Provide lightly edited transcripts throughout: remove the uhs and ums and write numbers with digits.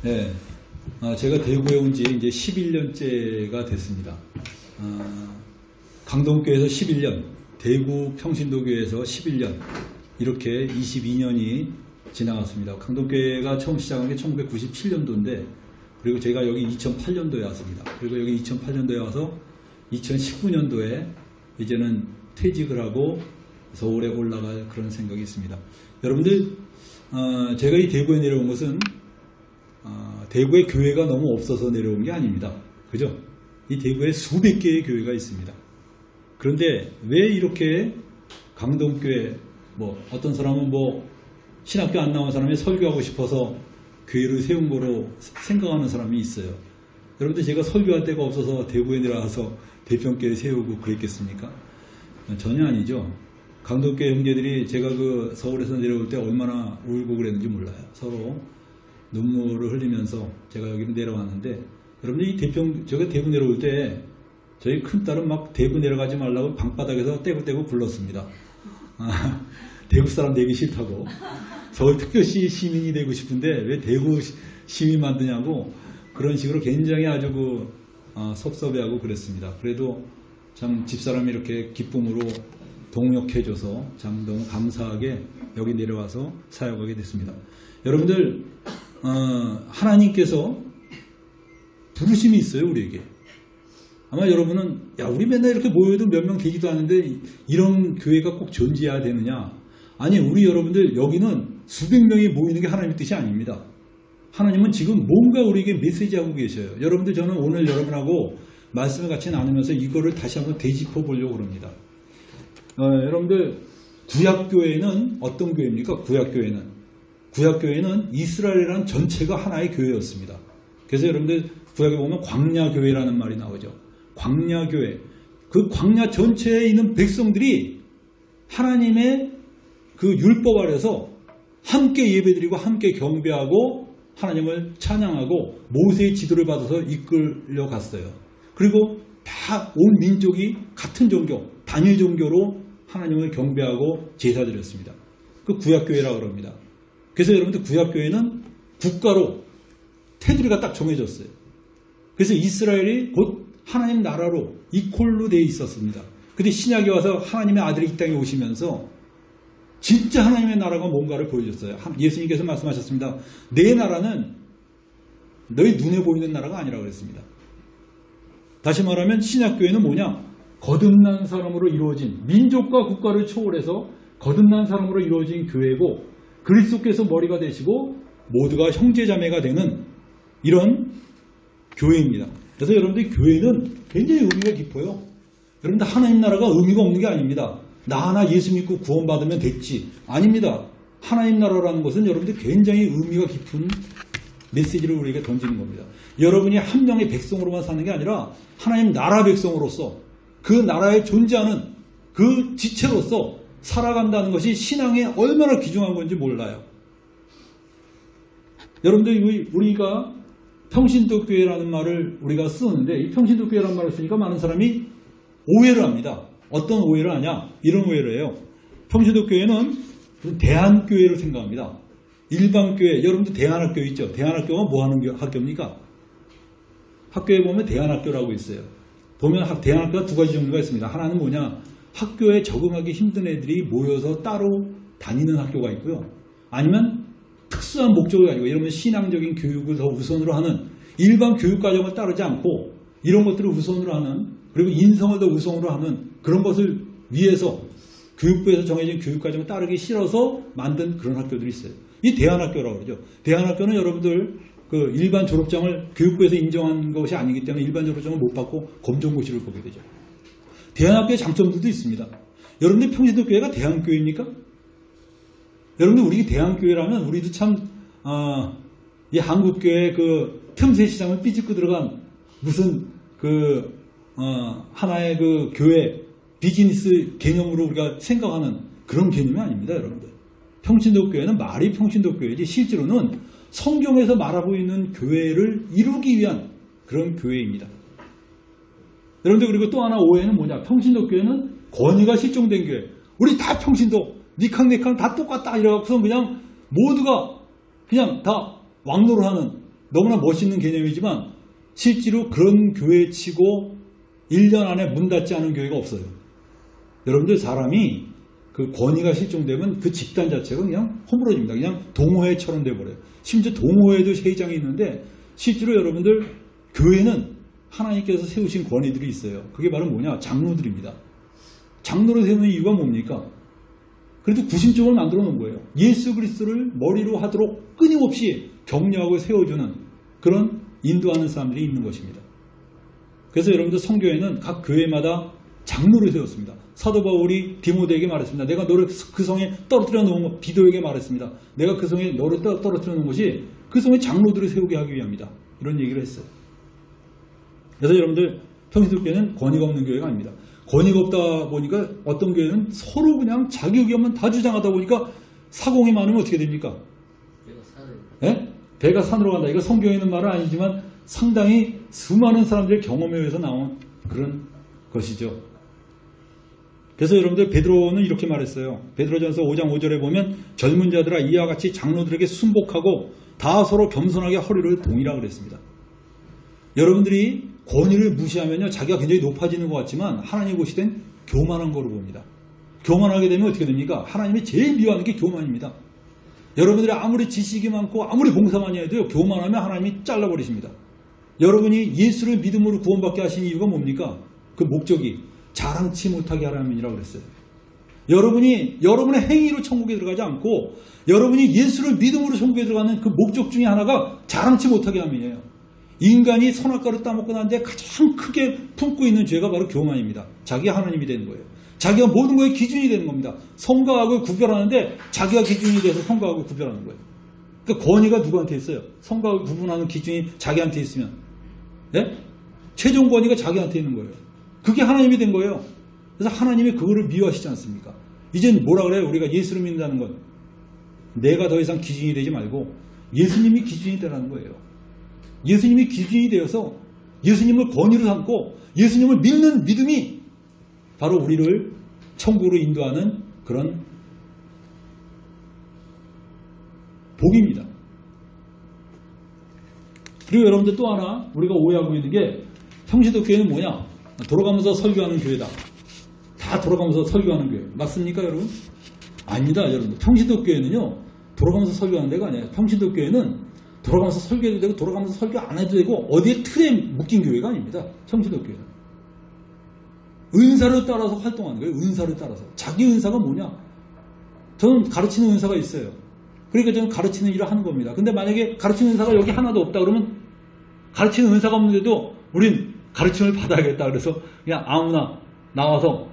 네, 제가 대구에 온 지 이제 11년째가 됐습니다. 강동교에서 11년, 대구 평신도교에서 11년, 이렇게 22년이 지나갔습니다. 강동교회가 처음 시작한 게 1997년도인데, 그리고 제가 여기 2008년도에 왔습니다. 그리고 여기 2008년도에 와서 2019년도에 이제는 퇴직을 하고 서울에 올라갈 그런 생각이 있습니다. 여러분들, 제가 이 대구에 내려온 것은 대구에 교회가 너무 없어서 내려온 게 아닙니다. 그죠? 이 대구에 수백 개의 교회가 있습니다. 그런데 왜 이렇게 강동교회, 어떤 사람은 신학교 안 나온 사람이 설교하고 싶어서 교회를 세운 거로 생각하는 사람이 있어요. 여러분들, 제가 설교할 데가 없어서 대구에 내려와서 대평교회 세우고 그랬겠습니까? 전혀 아니죠. 강동교회 형제들이 제가 서울에서 내려올 때 얼마나 울고 그랬는지 몰라요. 서로 눈물을 흘리면서 제가 여기로 내려왔는데, 여러분들 제가 대구 내려올 때 저희 큰딸은 막 대구 내려가지 말라고 방바닥에서 떼굴떼굴 굴렀습니다. 대구 사람 되기 싫다고. 서울특별시 시민이 되고 싶은데 왜 대구 시민 만드냐고, 그런 식으로 굉장히 아주 섭섭해하고 그랬습니다. 그래도 참 집사람이 이렇게 기쁨으로 동력해줘서 참 너무 감사하게 여기 내려와서 사역하게 됐습니다. 여러분들, 하나님께서 부르심이 있어요, 우리에게. 아마 여러분은, 우리 맨날 이렇게 모여도 몇 명 되지도 않는데 이런 교회가 꼭 존재해야 되느냐? 아니, 우리 여러분들, 여기는 수백 명이 모이는 게 하나님의 뜻이 아닙니다. 하나님은 지금 뭔가 우리에게 메시지하고 계셔요. 여러분들, 저는 오늘 여러분하고 말씀을 같이 나누면서 이거를 다시 한번 되짚어 보려고 합니다. 여러분들, 구약교회는 어떤 교회입니까? 구약교회는 이스라엘이라는 전체가 하나의 교회였습니다. 그래서 여러분들, 구약에 보면 광야교회라는 말이 나오죠. 광야교회. 그 광야 전체에 있는 백성들이 하나님의 그 율법 아래서 함께 예배드리고 함께 경배하고 하나님을 찬양하고 모세의 지도를 받아서 이끌려 갔어요. 그리고 다 온 민족이 같은 종교, 단일 종교로 하나님을 경배하고 제사드렸습니다. 그 구약교회라고 합니다. 그래서 여러분들, 구약교회는 국가로 테두리가 딱 정해졌어요. 그래서 이스라엘이 곧 하나님 나라로 이퀄로 되어 있었습니다. 근데 신약에 와서 하나님의 아들이 이 땅에 오시면서 진짜 하나님의 나라가 뭔가를 보여줬어요. 예수님께서 말씀하셨습니다. 내 나라는 너희 눈에 보이는 나라가 아니라고 그랬습니다. 다시 말하면 신약교회는 뭐냐? 거듭난 사람으로 이루어진, 민족과 국가를 초월해서 거듭난 사람으로 이루어진 교회고, 그리스도께서 머리가 되시고 모두가 형제자매가 되는 이런 교회입니다. 그래서 여러분들, 교회는 굉장히 의미가 깊어요. 여러분들, 하나님 나라가 의미가 없는 게 아닙니다. 나 하나 예수 믿고 구원받으면 됐지. 아닙니다. 하나님 나라라는 것은 여러분들 굉장히 의미가 깊은 메시지를 우리에게 던지는 겁니다. 여러분이 한 명의 백성으로만 사는 게 아니라 하나님 나라 백성으로서 그 나라에 존재하는 그 지체로서 살아간다는 것이 신앙에 얼마나 귀중한 건지 몰라요. 여러분들, 우리가 평신도교회라는 말을 우리가 쓰는데, 이 평신도교회라는 말을 쓰니까 많은 사람이 오해를 합니다. 어떤 오해를 하냐? 이런 오해를 해요. 평신도교회는 대한교회를 생각합니다. 일반교회, 여러분들 대한학교 있죠? 대한학교가 뭐 하는 학교입니까? 학교에 보면 대한학교라고 있어요. 보면 대한학교가 두 가지 종류가 있습니다. 하나는 뭐냐? 학교에 적응하기 힘든 애들이 모여서 따로 다니는 학교가 있고요. 아니면 특수한 목적을 가지고, 여러분, 신앙적인 교육을 더 우선으로 하는, 일반 교육과정을 따르지 않고 이런 것들을 우선으로 하는, 그리고 인성을 더 우선으로 하는 그런 것을 위해서 교육부에서 정해진 교육과정을 따르기 싫어서 만든 그런 학교들이 있어요. 이 대한학교라고 그러죠. 대한학교는 여러분들, 그 일반 졸업장을 교육부에서 인정한 것이 아니기 때문에 일반 졸업장을 못 받고 검정고시를 보게 되죠. 대한학교의 장점들도 있습니다. 여러분들, 평신도교회가 대한교회입니까? 여러분들, 우리 대한교회라면 우리도 참, 이 한국교회 그 틈새 시장을 삐집고 들어간 무슨 하나의 그 교회 비즈니스 개념으로 우리가 생각하는 그런 개념이 아닙니다, 여러분들. 평신도교회는 말이 평신도교회지 실제로는 성경에서 말하고 있는 교회를 이루기 위한 그런 교회입니다. 여러분들, 그리고 또 하나 오해는 뭐냐? 평신도교회는 권위가 실종된 교회. 우리 다 평신도, 니캉니캉 다 똑같다 이래갖고서 그냥 모두가 그냥 다 왕노를 하는 너무나 멋있는 개념이지만 실제로 그런 교회 치고 1년 안에 문 닫지 않은 교회가 없어요. 여러분들 사람이 그 권위가 실종되면 그 집단 자체가 그냥 허물어집니다. 그냥 동호회처럼 돼버려요. 심지어 동호회도 회장이 있는데 실제로 여러분들 교회는 하나님께서 세우신 권위들이 있어요. 그게 바로 뭐냐? 장로들입니다. 장로를 세우는 이유가 뭡니까? 그래도 구심점을 만들어 놓은 거예요. 예수 그리스도를 머리로 하도록 끊임없이 격려하고 세워주는 그런 인도하는 사람들이 있는 것입니다. 그래서 여러분들 성교회는 각 교회마다 장로를 세웠습니다. 사도 바울이 디모데에게 말했습니다. 내가 너를 그 성에 떨어뜨려 놓은 것, 비도에게 말했습니다. 내가 그 성에 너를 떨어뜨려 놓은 것이 그 성에 장로들을 세우게 하기 위함이다. 이런 얘기를 했어요. 그래서 여러분들 평신도교회는 권위가 없는 교회가 아닙니다. 권위가 없다 보니까 어떤 교회는 서로 그냥 자기 의견만 다 주장하다 보니까 사공이 많으면 어떻게 됩니까? 예? 배가 산으로 간다. 이거 성경에 있는 말은 아니지만 상당히 수많은 사람들의 경험에 의해서 나온 그런 것이죠. 그래서 여러분들 베드로는 이렇게 말했어요. 베드로전서 5장 5절에 보면 젊은 자들아 이와 같이 장로들에게 순복하고 다 서로 겸손하게 허리를 동이라 그랬습니다. 여러분들이 권위를 무시하면요 자기가 굉장히 높아지는 것 같지만 하나님 보시된 교만한 거로 봅니다. 교만하게 되면 어떻게 됩니까? 하나님이 제일 미워하는 게 교만입니다. 여러분들이 아무리 지식이 많고 아무리 봉사 많이 해도요 교만하면 하나님이 잘라버리십니다. 여러분이 예수를 믿음으로 구원받게 하신 이유가 뭡니까? 그 목적이 자랑치 못하게 하라면이라고 그랬어요. 여러분이 여러분의 행위로 천국에 들어가지 않고 여러분이 예수를 믿음으로 천국에 들어가는 그 목적 중에 하나가 자랑치 못하게 함이에요. 인간이 선악과를 따먹고 난 뒤에 가장 크게 품고 있는 죄가 바로 교만입니다. 자기가 하나님이 되는 거예요. 자기가 모든 거에 기준이 되는 겁니다. 선과 악을 구별하는데 자기가 기준이 돼서 선과 악을 구별하는 거예요. 그러니까 권위가 누구한테 있어요? 선과 악을 구분하는 기준이 자기한테 있으면 네? 최종 권위가 자기한테 있는 거예요. 그게 하나님이 된 거예요. 그래서 하나님이 그거를 미워하시지 않습니까? 이젠 뭐라 그래요? 우리가 예수를 믿는다는 건 내가 더 이상 기준이 되지 말고 예수님이 기준이 되라는 거예요. 예수님이 기준이 되어서 예수님을 권위로 삼고 예수님을 믿는 믿음이 바로 우리를 천국으로 인도하는 그런 복입니다. 그리고 여러분들 또 하나 우리가 오해하고 있는 게 평신도교회는 뭐냐? 돌아가면서 설교하는 교회다. 다 돌아가면서 설교하는 교회. 맞습니까 여러분? 아닙니다 여러분. 평신도교회는요 돌아가면서 설교하는 데가 아니에요. 평신도교회는 돌아가면서 설교해도 되고 돌아가면서 설교 안 해도 되고 어디에 틀에 묶인 교회가 아닙니다. 평신도교회는. 은사를 따라서 활동하는 거예요. 은사를 따라서. 자기 은사가 뭐냐? 저는 가르치는 은사가 있어요. 그러니까 저는 가르치는 일을 하는 겁니다. 근데 만약에 가르치는 은사가 여기 하나도 없다 그러면 가르치는 은사가 없는데도 우린 가르침을 받아야겠다 그래서 그냥 아무나 나와서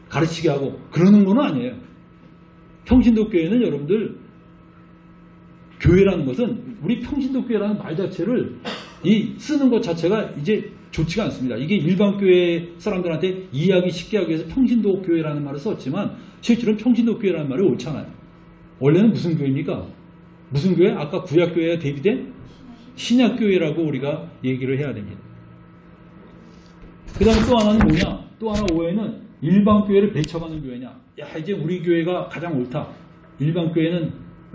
가르치게 하고 그러는 건 아니에요. 평신도교회는 여러분들 교회라는 것은 우리 평신도교회라는 말 자체를 쓰는 것 자체가 이제 좋지가 않습니다. 이게 일반 교회 사람들한테 이해하기 쉽게 하기 위해서 평신도교회라는 말을 썼지만 실제로는 평신도교회라는 말이 옳지 않아요. 원래는 무슨 교회입니까? 무슨 교회? 아까 구약교회가 대비된 신약교회라고 우리가 얘기를 해야 됩니다. 그 다음에 또 하나는 뭐냐? 또 하나 오해는 일반 교회를 배척하는 교회냐? 야 이제 우리 교회가 가장 옳다. 일반 교회는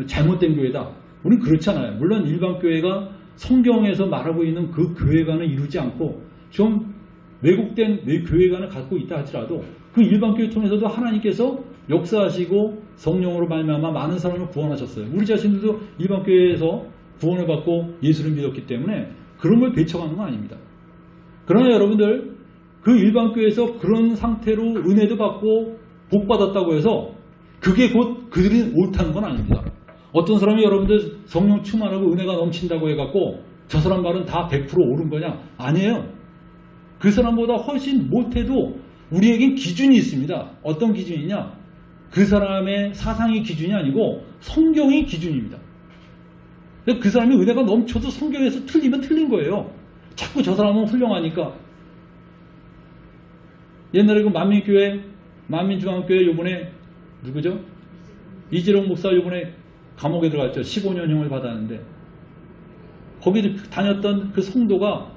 잘못된 교회다. 우리는 그렇잖아요. 물론 일반 교회가 성경에서 말하고 있는 그 교회관을 이루지 않고 좀 왜곡된 교회관을 갖고 있다 할지라도 그 일반 교회 통해서도 하나님께서 역사하시고 성령으로 말미암아 많은 사람을 구원하셨어요. 우리 자신들도 일반 교회에서 구원을 받고 예수를 믿었기 때문에 그런 걸 배척하는 건 아닙니다. 그러나 여러분들 그 일반 교회에서 그런 상태로 은혜도 받고 복 받았다고 해서 그게 곧 그들이 옳다는 건 아닙니다. 어떤 사람이 여러분들 성령 충만하고 은혜가 넘친다고 해갖고 저 사람 말은 다 100% 옳은 거냐? 아니에요. 그 사람보다 훨씬 못해도 우리에겐 기준이 있습니다. 어떤 기준이냐? 그 사람의 사상이 기준이 아니고 성경이 기준입니다. 그 사람이 은혜가 넘쳐도 성경에서 틀리면 틀린 거예요. 자꾸 저 사람은 훌륭하니까. 옛날에 그 만민교회, 만민중앙교회 요번에 누구죠? 이재룡 목사 요번에 감옥에 들어갔죠. 15년형을 받았는데 거기 다녔던 그 성도가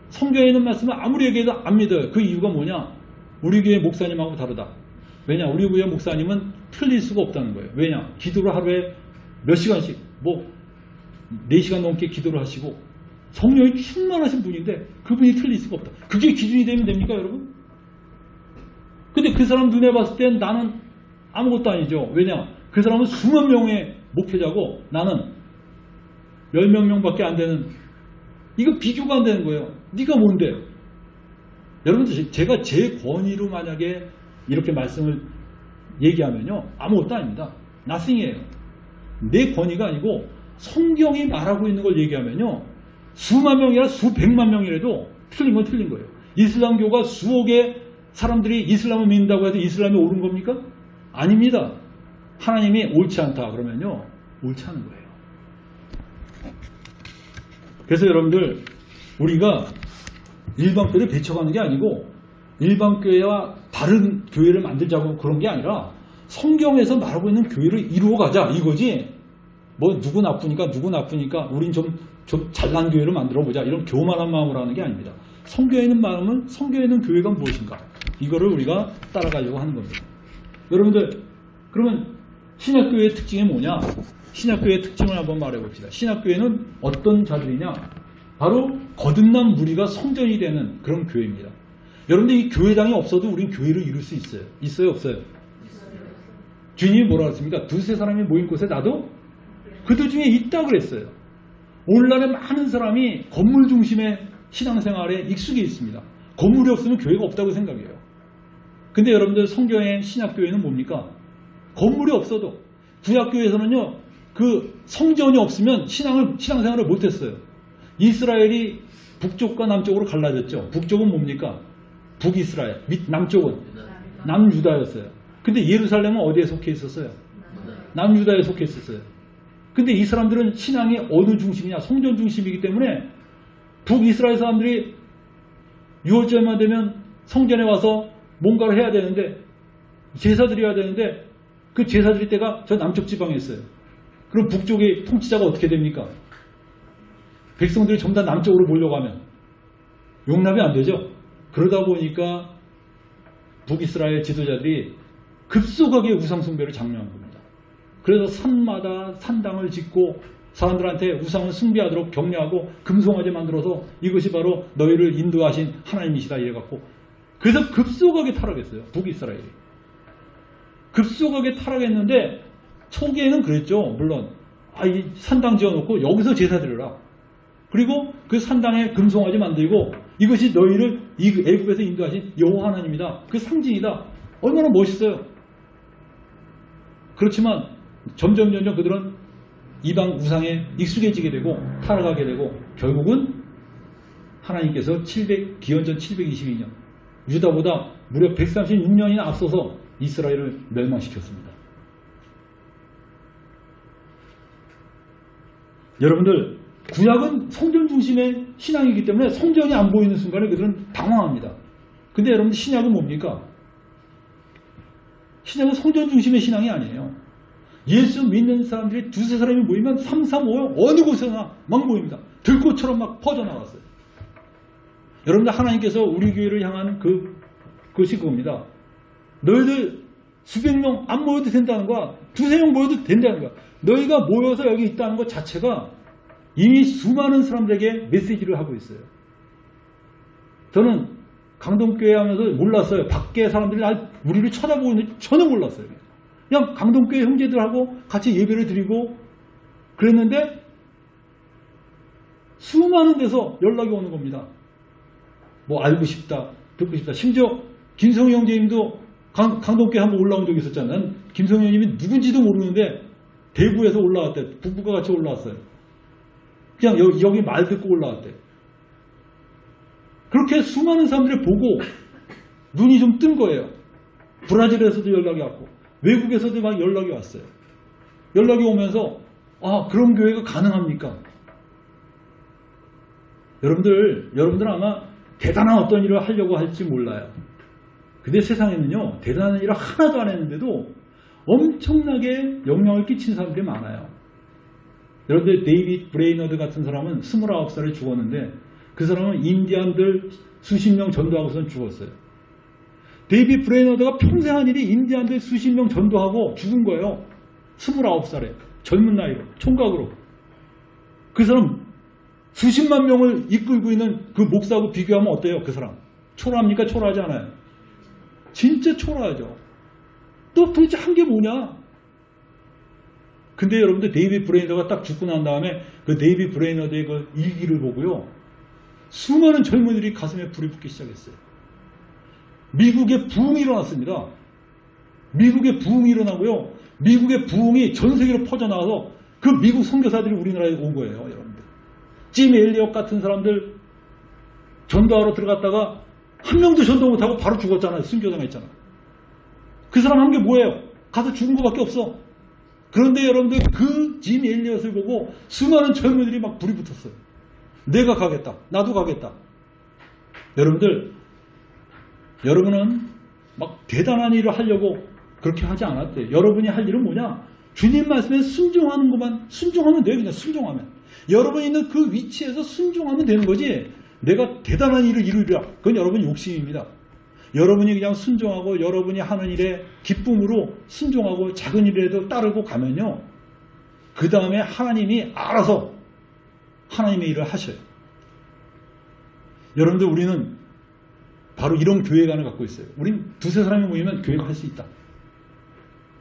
성경에 있는 말씀을 아무리 얘기해도 안 믿어요. 그 이유가 뭐냐? 우리 교회 목사님하고 다르다. 왜냐? 우리 교회 목사님은 틀릴 수가 없다는 거예요. 왜냐? 기도를 하루에 몇 시간씩 4시간 넘게 기도를 하시고 성령이 충만하신 분인데 그분이 틀릴 수가 없다. 그게 기준이 되면 됩니까, 여러분? 근데 그 사람 눈에 봤을 땐 나는 아무것도 아니죠. 왜냐? 그 사람은 수만 명의 목회자고 나는 10몇 명밖에 안 되는, 이거 비교가 안 되는 거예요. 네가 뭔데? 여러분들, 제가 제 권위로 만약에 이렇게 말씀을 얘기하면요, 아무것도 아닙니다. nothing이에요. 내 권위가 아니고 성경이 말하고 있는 걸 얘기하면요, 수만 명이라 수백만 명이라도 틀린 건 틀린 거예요. 이슬람교가 수억의 사람들이 이슬람을 믿는다고 해서 이슬람이 옳은 겁니까? 아닙니다. 하나님이 옳지 않다 그러면요, 옳지 않은 거예요. 그래서 여러분들, 우리가 일반 교회를 배척하는 게 아니고 일반 교회와 다른 교회를 만들자고 그런 게 아니라 성경에서 말하고 있는 교회를 이루어가자 이거지, 뭐 누구 나쁘니까 우린 좀 잘난 교회를 만들어보자 이런 교만한 마음으로 하는 게 아닙니다. 성경에 있는 마음은, 성경에 있는 교회가 무엇인가, 이거를 우리가 따라가려고 하는 겁니다. 여러분들, 그러면 신약교회의 특징이 뭐냐? 신약교회의 특징을 한번 말해봅시다. 신약교회는 어떤 자들이냐? 바로 거듭난 무리가 성전이 되는 그런 교회입니다. 여러분들, 이 교회당이 없어도 우린 교회를 이룰 수 있어요. 있어요, 없어요? 주님이 뭐라 했습니까? 두세 사람이 모인 곳에 나도 그들 중에 있다 그랬어요. 오늘날에 많은 사람이 건물 중심의 신앙생활에 익숙해 있습니다. 건물이 없으면 교회가 없다고 생각해요. 근데 여러분들, 성경의 신약교회는 뭡니까? 건물이 없어도, 구약교회에서는요, 그 성전이 없으면 신앙생활을 못했어요. 이스라엘이 북쪽과 남쪽으로 갈라졌죠. 북쪽은 뭡니까? 북이스라엘, 남쪽은 남유다였어요. 근데 예루살렘은 어디에 속해 있었어요? 남유다에 속해 있었어요. 근데 이 사람들은 신앙이 어느 중심이냐? 성전 중심이기 때문에 북이스라엘 사람들이 6월절만 되면 성전에 와서 뭔가를 해야 되는데, 제사 드려야 되는데, 그 제사 드릴 때가 저 남쪽 지방에 있어요. 그럼 북쪽의 통치자가 어떻게 됩니까? 백성들이 전부 다 남쪽으로 몰려가면 용납이 안 되죠. 그러다 보니까 북이스라엘 지도자들이 급속하게 우상숭배를 장려한 겁니다. 그래서 산마다 산당을 짓고 사람들한테 우상을 숭배하도록 격려하고 금송아지 만들어서 이것이 바로 너희를 인도하신 하나님이시다 이래갖고, 그래서 급속하게 타락했어요. 북이스라엘이 급속하게 타락했는데, 초기에는 그랬죠. 물론 이 산당 지어놓고 여기서 제사 드려라, 그리고 그 산당에 금송아지 만들고 이것이 너희를 애굽에서 인도하신 여호와 하나님이다, 그 상징이다. 얼마나 멋있어요. 그렇지만 점점 그들은 이방 우상에 익숙해지게 되고 타락하게 되고, 결국은 하나님께서 기원전 722년 유다보다 무려 136년이나 앞서서 이스라엘을 멸망시켰습니다. 여러분들, 구약은 성전 중심의 신앙이기 때문에 성전이 안 보이는 순간에 그들은 당황합니다. 근데 여러분들, 신약은 뭡니까? 신약은 성전 중심의 신앙이 아니에요. 예수 믿는 사람들이 두세 사람이 모이면 3, 4, 5 어느 곳에나 막 모입니다. 들꽃처럼 막 퍼져나갔어요. 여러분들, 하나님께서 우리 교회를 향한 그것이 그겁니다. 너희들 수백 명 안 모여도 된다는 거야. 두세 명 모여도 된다는 거야. 너희가 모여서 여기 있다는 것 자체가 이미 수많은 사람들에게 메시지를 하고 있어요. 저는 강동교회 하면서 몰랐어요. 밖에 사람들이 우리를 쳐다보는지 전혀 몰랐어요. 그냥 강동교회 형제들하고 같이 예배를 드리고 그랬는데 수많은 데서 연락이 오는 겁니다. 뭐 알고 싶다, 듣고 싶다. 심지어 김성희 형제님도 강동교회 한번 올라온 적이 있었잖아요. 김성희 형님이 누군지도 모르는데 대구에서 올라왔대. 부부가 같이 올라왔어요. 그냥 여기 말 듣고 올라왔대. 그렇게 수많은 사람들이 보고 눈이 좀 뜬 거예요. 브라질에서도 연락이 왔고 외국에서도 막 연락이 왔어요. 연락이 오면서 그런 교회가 가능합니까? 여러분들은 아마 대단한 어떤 일을 하려고 할지 몰라요. 근데 세상에는요, 대단한 일을 하나도 안 했는데도 엄청나게 영향을 끼친 사람들이 많아요. 여러분들, 데이빗 브레이너드 같은 사람은 29살에 죽었는데 그 사람은 인디안들 수십 명 전도하고선 죽었어요. 데이빗 브레이너드가 평생 한 일이 인디안들 수십 명 전도하고 죽은 거예요. 29살에 젊은 나이로 총각으로. 그 사람 수십만 명을 이끌고 있는 그 목사하고 비교하면 어때요? 그 사람 초라합니까? 초라하지 않아요? 진짜 초라하죠. 또 도대체 한 게 뭐냐? 근데 여러분들 데이비드 브레이너가 딱 죽고 난 다음에 그 데이비드 브레이너의 그 일기를 보고요, 수많은 젊은이들이 가슴에 불이 붙기 시작했어요. 미국의 부흥이 일어났습니다. 미국의 부흥이 일어나고요, 미국의 부흥이 전 세계로 퍼져나와서 그 미국 선교사들이 우리나라에 온 거예요. 여러분들 짐 엘리엇 같은 사람들 전도하러 들어갔다가 한 명도 전도 못하고 바로 죽었잖아요. 순교당했잖아. 그 사람 한 게 뭐예요? 가서 죽은 것밖에 없어. 그런데 여러분들 그 짐 엘리엇을 보고 수많은 젊은이들이 막 불이 붙었어요. 내가 가겠다. 나도 가겠다. 여러분들, 여러분은 막 대단한 일을 하려고 그렇게 하지 않았대요. 여러분이 할 일은 뭐냐? 주님 말씀에 순종하는 것만, 순종하면 돼요. 그냥 순종하면. 여러분이 있는 그 위치에서 순종하면 되는 거지, 내가 대단한 일을 이루리라, 그건 여러분 욕심입니다. 여러분이 그냥 순종하고 여러분이 하는 일에 기쁨으로 순종하고 작은 일에도 따르고 가면요, 그 다음에 하나님이 알아서 하나님의 일을 하셔요. 여러분들, 우리는 바로 이런 교회관을 갖고 있어요. 우린 두세 사람이 모이면 교회가 할 수 있다.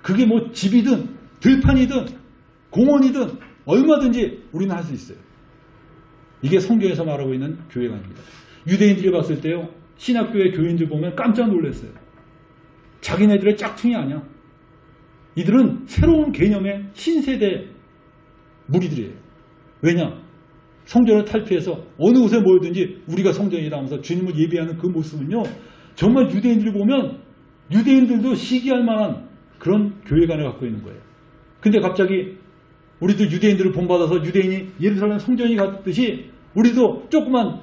그게 뭐 집이든 들판이든 공원이든 얼마든지 우리는 할 수 있어요. 이게 성경에서 말하고 있는 교회관입니다. 유대인들이 봤을 때요, 신학교의 교인들 보면 깜짝 놀랐어요. 자기네들의 짝퉁이 아니야. 이들은 새로운 개념의 신세대 무리들이에요. 왜냐? 성전을 탈피해서 어느 곳에 모이든지 우리가 성전이다 하면서 주님을 예배하는 그 모습은요, 정말 유대인들이 보면 유대인들도 시기할 만한 그런 교회관을 갖고 있는 거예요. 근데 갑자기 우리도 유대인들을 본받아서 유대인이 예루살렘 성전이 갔듯이 우리도 조그만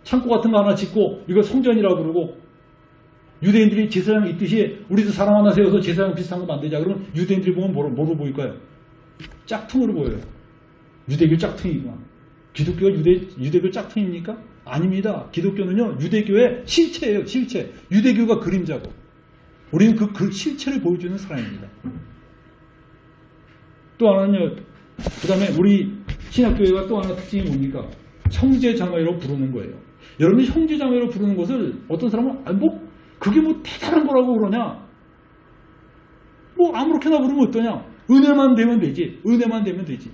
창고 같은 거 하나 짓고 이걸 성전이라고 그러고, 유대인들이 제사장 있듯이 우리도 사람 하나 세워서 제사장 비슷한 거 만들자 그러면 유대인들이 보면 뭐로 보일까요? 짝퉁으로 보여요. 유대교 짝퉁이구나. 기독교가 유대교 짝퉁입니까? 아닙니다. 기독교는요, 유대교의 실체예요. 실체. 유대교가 그림자고 우리는 그 실체를 보여주는 사람입니다. 또 하나는요, 그 다음에 우리 신학교회가 또 하나 특징이 뭡니까? 형제자매로 부르는 거예요. 여러분이 형제자매로 부르는 것을 어떤 사람은 그게 뭐 대단한 거라고 그러냐? 뭐 아무렇게나 부르면 어떠냐? 은혜만 되면 되지. 은혜만 되면 되지.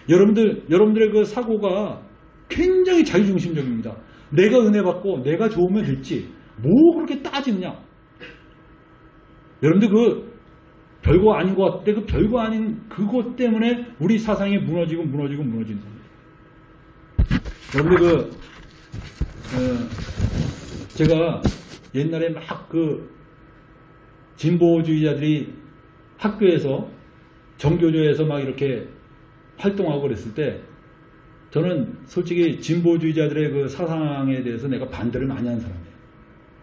여러분들의 그 사고가 굉장히 자기중심적입니다. 내가 은혜 받고 내가 좋으면 됐지. 뭐 그렇게 따지느냐? 여러분들 그 별거 아닌 것 같은데 그 별거 아닌 그것 때문에 우리 사상이 무너지는 겁니다. 여러분들 제가 옛날에 막 그 진보주의자들이 학교에서 정교조에서 막 이렇게 활동하고 그랬을 때 저는 솔직히 진보주의자들의 그 사상에 대해서 내가 반대를 많이 한 사람이에요.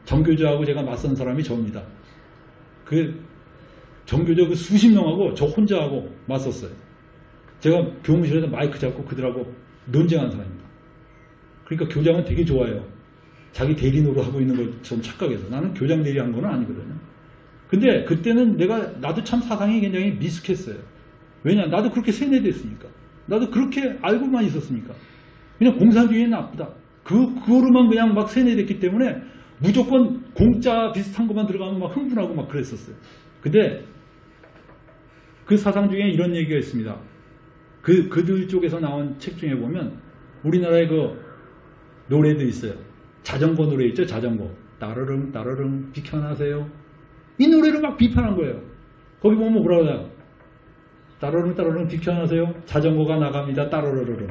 정교조하고 제가 맞선 사람이 저입니다. 그 정교조 그 수십 명하고 저 혼자하고 맞섰어요. 제가 교무실에서 마이크 잡고 그들하고 논쟁한 사람입니다. 그러니까 교장은 되게 좋아해요. 자기 대리 노릇하고 있는 걸 좀 착각해서. 나는 교장 대리한 건 아니거든요. 근데 그때는 나도 참 사상이 굉장히 미숙했어요. 왜냐? 나도 그렇게 세뇌됐으니까. 나도 그렇게 알고만 있었으니까. 그냥 공산주의는 나쁘다. 그거로만 그냥 막 세뇌됐기 때문에 무조건 공짜 비슷한 것만 들어가면 막 흥분하고 막 그랬었어요. 근데 그 사상 중에 이런 얘기가 있습니다. 그들 쪽에서 나온 책 중에 보면 우리나라의 그 노래도 있어요. 자전거 노래 있죠? 자전거. 따르릉 따르릉 비켜나세요. 이 노래를 막 비판한 거예요. 거기 보면 뭐라고 해요? 따르릉 따르릉 비켜나세요. 자전거가 나갑니다. 따르르르릉.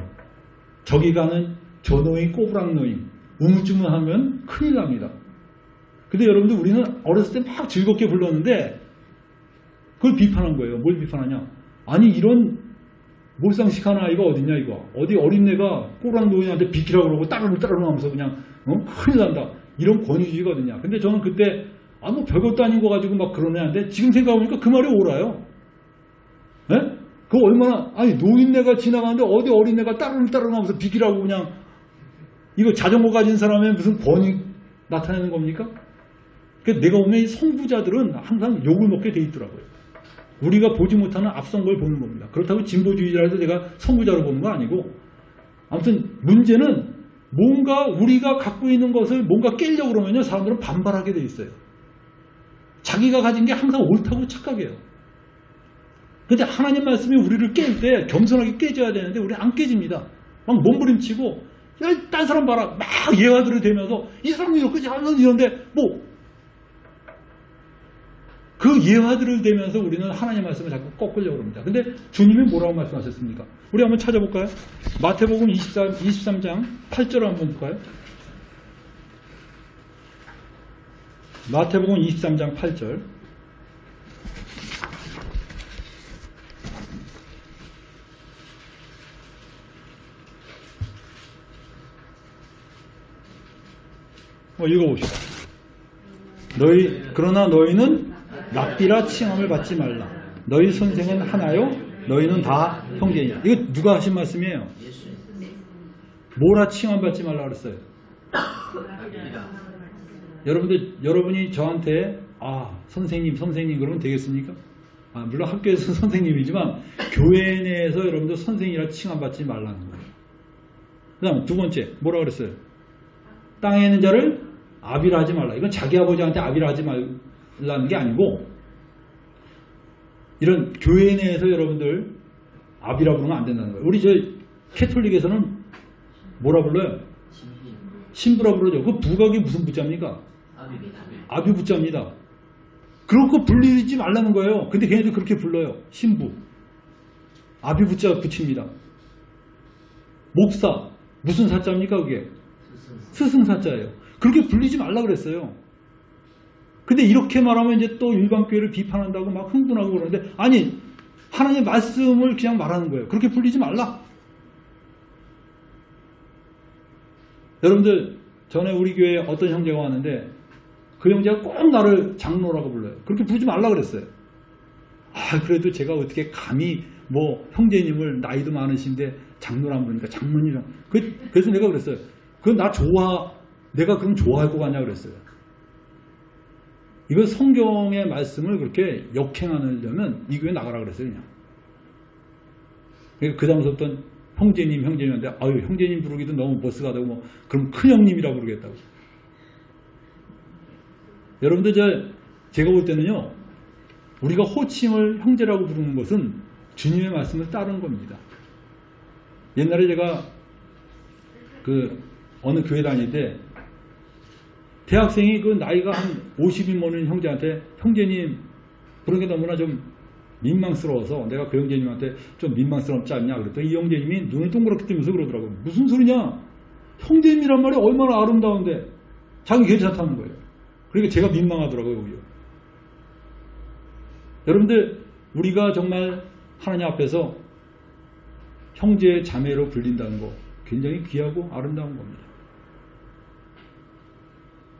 저기 가는 저노인 꼬부랑노인. 우물쭈물하면 큰일 납니다. 근데 여러분들 우리는 어렸을 때 막 즐겁게 불렀는데 그걸 비판한 거예요. 뭘 비판하냐? 아니 이런 몰상식하는 아이가 어딨냐 이거. 어디 어린애가 꼬부랑노인한테 비키라고 그러고 따르릉 따르릉 하면서 그냥 큰일 난다. 이런 권위주의가 어딨냐. 근데 저는 그때 뭐 별것도 아닌 거 가지고 막 그런 애한테 지금 생각해보니까 그 말이 옳아요. 네? 그거 얼마나, 아니 노인네가 지나가는데 어디 어린애가 따르릉 따르릉 하면서 비키라고 그냥 이거 자전거 가진 사람의 무슨 권위 나타내는 겁니까? 그러니까 내가 보면 이 성부자들은 항상 욕을 먹게 돼 있더라고요. 우리가 보지 못하는 앞선 걸 보는 겁니다. 그렇다고 진보주의자라서 내가 성부자로 보는 건 아니고 아무튼 문제는 뭔가 우리가 갖고 있는 것을 뭔가 깨려고 그러면요, 사람들은 반발하게 돼 있어요. 자기가 가진 게 항상 옳다고 착각해요. 근데 하나님 말씀이 우리를 깰 때 겸손하게 깨져야 되는데 우리 안 깨집니다. 막 몸부림치고, 야, 딴 사람 봐라. 막 예화들을 대면서 이 사람이 이렇게 잘하는 이런데 뭐 그 예화들을 대면서 우리는 하나님 말씀을 자꾸 꺾으려고 합니다. 근데 주님이 뭐라고 말씀하셨습니까? 우리 한번 찾아볼까요? 마태복음 23장 8절 한번 볼까요? 마태복음 23장 8절. 읽어봅시다. 그러나 너희는 납비라 칭함을 받지 말라. 너희 선생은 하나요? 너희는 다 형제냐. 이거 누가 하신 말씀이에요? 뭐라 칭함 받지 말라 그랬어요? 여러분이 저한테 선생님 그러면 되겠습니까? 물론 학교에서 선생님이지만 교회 내에서 여러분들 선생이라 칭함 받지 말라는 거예요. 그 다음 두 번째 뭐라 그랬어요? 땅에 있는 자를 아비라 하지 말라. 이건 자기 아버지한테 아비라 하지 말라는 게 아니고, 이런 교회 내에서 여러분들 아비라 부르면 안 된다는 거예요. 우리 저 캐톨릭에서는 뭐라 불러요? 신부라 부르죠. 그 부각이 무슨 부자입니까? 아비 부자입니다. 그렇고 불리지 말라는 거예요. 근데 걔네들 그렇게 불러요. 신부. 아비 부자 붙입니다. 목사. 무슨 사자입니까 그게? 스승사자예요. 그렇게 불리지 말라 그랬어요. 근데 이렇게 말하면 이제 또 일반교회를 비판한다고 막 흥분하고 그러는데, 아니, 하나님의 말씀을 그냥 말하는 거예요. 그렇게 불리지 말라. 여러분들, 전에 우리 교회에 어떤 형제가 왔는데 그 형제가 꼭 나를 장로라고 불러요. 그렇게 부르지 말라 그랬어요. 그래도 제가 어떻게 감히 뭐 형제님을 나이도 많으신데 장로라고 부르니까 장로님이랑. 그래서 내가 그랬어요. 그건 내가 그럼 좋아할 것 같냐 그랬어요. 이거 성경의 말씀을 그렇게 역행하려면 이 교회 나가라 그랬어요, 그냥. 그 다음부터 형제님한테 형제님 부르기도 너무 머쓱하다고 그럼 큰형님이라고 부르겠다고. 여러분들 제가 볼 때는요, 우리가 호칭을 형제라고 부르는 것은 주님의 말씀을 따르는 겁니다. 옛날에 제가 어느 교회 다닐 때 대학생이 그 나이가 한 50이 먹는 형제한테 형제님 부르는 게 너무나 좀 민망스러워서 내가 그 형제님한테 좀 민망스럽지 않냐 그랬더니 이 형제님이 눈을 동그랗게 뜨면서 그러더라고요. 무슨 소리냐? 형제님이란 말이 얼마나 아름다운데 자기 괜찮다는 거예요. 그러니까 제가 민망하더라고요. 오히려. 여러분들, 우리가 정말 하나님 앞에서 형제 자매로 불린다는 거 굉장히 귀하고 아름다운 겁니다.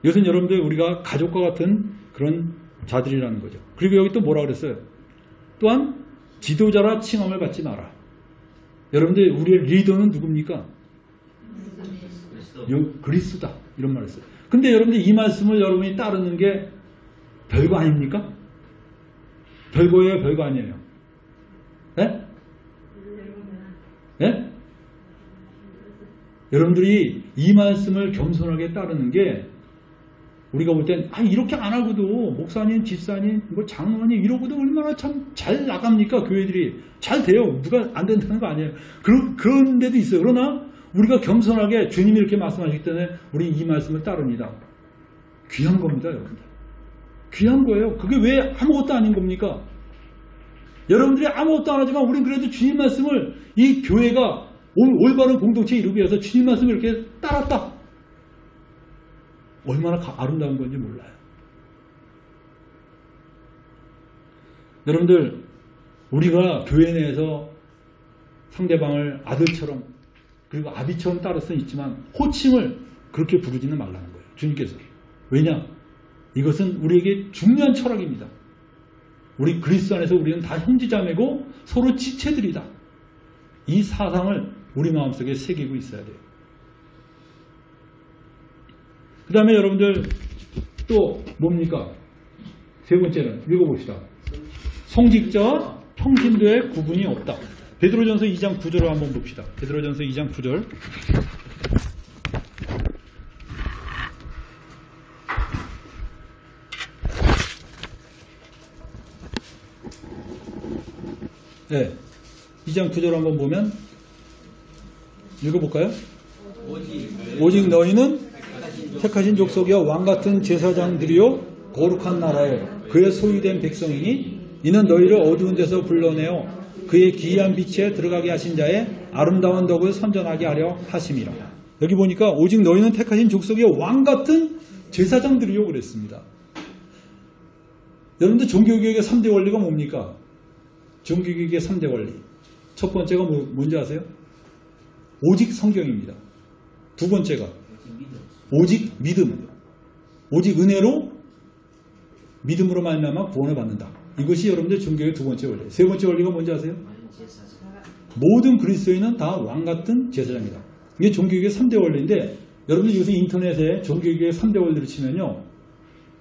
이것은 여러분들 우리가 가족과 같은 그런 자들이라는 거죠. 그리고 여기 또 뭐라 그랬어요? 또한 지도자라 칭함을 받지 마라. 여러분들 우리의 리더는 누굽니까? 그리스도다. 이런 말을 했어요. 근데 여러분들 이 말씀을 여러분이 따르는 게 별거 아닙니까? 별거예요, 별거 아니에요? 네? 네? 여러분들이 이 말씀을 겸손하게 따르는 게 우리가 볼 땐 이렇게 안 하고도 목사님, 집사님, 장로님 이러고도 얼마나 참 잘 나갑니까? 교회들이 잘 돼요. 누가 안 된다는 거 아니에요. 그런 데도 있어요. 그러나 우리가 겸손하게 주님이 이렇게 말씀하시기 때문에 우리 이 말씀을 따릅니다. 귀한 겁니다, 여러분들. 귀한 거예요. 그게 왜 아무것도 아닌 겁니까? 여러분들이 아무것도 안 하지만 우리는 그래도 주님 말씀을 이 교회가 올바른 공동체에 이루기 위해서 주님 말씀을 이렇게 따랐다. 얼마나 아름다운 건지 몰라요. 여러분들, 우리가 교회 내에서 상대방을 아들처럼 그리고 아비처럼 따를 수는 있지만 호칭을 그렇게 부르지는 말라는 거예요. 주님께서. 왜냐? 이것은 우리에게 중요한 철학입니다. 우리 그리스도 안에서 우리는 다 형제자매고 서로 지체들이다. 이 사상을 우리 마음속에 새기고 있어야 돼요. 그 다음에 여러분들 또 뭡니까? 세 번째는 읽어봅시다. 성직자와 평신도의 구분이 없다. 베드로전서 2장 9절을 한번 봅시다. 베드로전서 2장 9절. 네, 2장 9절 한번 보면 읽어볼까요? 오직 너희는 택하신 족속이여 왕같은 제사장들이요 거룩한 나라여 그의 소유된 백성이니 이는 너희를 어두운 데서 불러내어 그의 기이한 빛에 들어가게 하신 자의 아름다운 덕을 선전하게 하려 하심이라. 여기 보니까 오직 너희는 택하신 족속이여 왕같은 제사장들이요 그랬습니다. 여러분들 종교개혁의 3대 원리가 뭡니까? 종교개혁의 3대 원리. 첫 번째가 뭔지 아세요? 오직 성경입니다. 두 번째가 오직 믿음. 오직 은혜로 믿음으로 말미암아 구원을 받는다. 이것이 여러분들 종교의 두 번째 원리. 세 번째 원리가 뭔지 아세요? 모든 그리스도인은 다 왕같은 제사장이다. 이게 종교개혁의 3대 원리인데 여러분들 요새 인터넷에 종교개혁의 3대 원리를 치면요.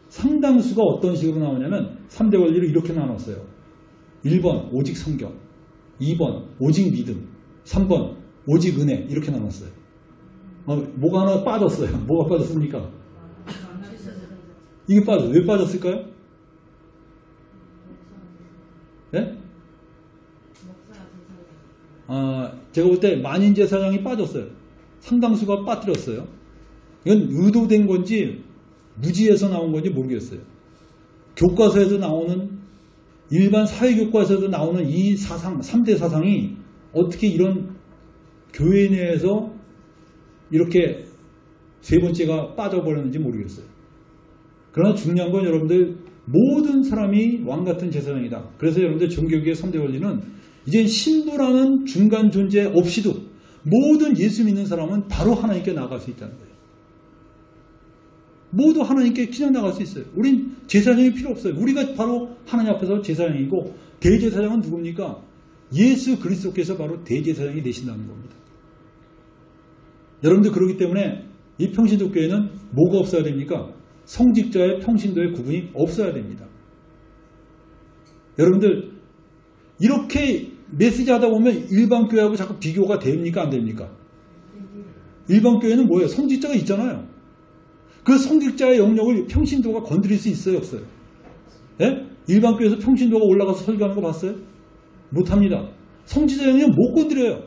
상당수가 어떤 식으로 나오냐면 3대 원리를 이렇게 나눴어요. 1번 오직 성경, 2번 오직 믿음, 3번 오직 은혜 이렇게 나눴어요. 뭐가 하나 빠졌어요. 뭐가 빠졌습니까? 이게 빠졌어요. 왜 빠졌을까요? 네? 제가 볼 때 만인제사장이 빠졌어요. 상당수가 빠뜨렸어요. 이건 의도된 건지 무지에서 나온 건지 모르겠어요. 교과서에서 나오는 일반 사회교과서에서 나오는 이 사상, 3대 사상이 어떻게 이런 교회 내에서 이렇게 세 번째가 빠져버렸는지 모르겠어요. 그러나 중요한 건 여러분들 모든 사람이 왕같은 제사장이다. 그래서 여러분들 종교개혁의 3대 원리는 이제 신부라는 중간 존재 없이도 모든 예수 믿는 사람은 바로 하나님께 나아갈 수 있다는 거예요. 모두 하나님께 그냥 나갈 수 있어요. 우린 제사장이 필요 없어요. 우리가 바로 하나님 앞에서 제사장이고 대제사장은 누굽니까? 예수 그리스도께서 바로 대제사장이 되신다는 겁니다. 여러분들 그렇기 때문에 이 평신도교회는 뭐가 없어야 됩니까? 성직자의 평신도의 구분이 없어야 됩니다. 여러분들 이렇게 메시지 하다 보면 일반 교회하고 자꾸 비교가 됩니까? 안 됩니까? 일반 교회는 뭐예요? 성직자가 있잖아요. 그 성직자의 영역을 평신도가 건드릴 수 있어요? 없어요? 예? 일반 교회에서 평신도가 올라가서 설교하는 거 봤어요? 못합니다. 성직자 영역은 못 건드려요.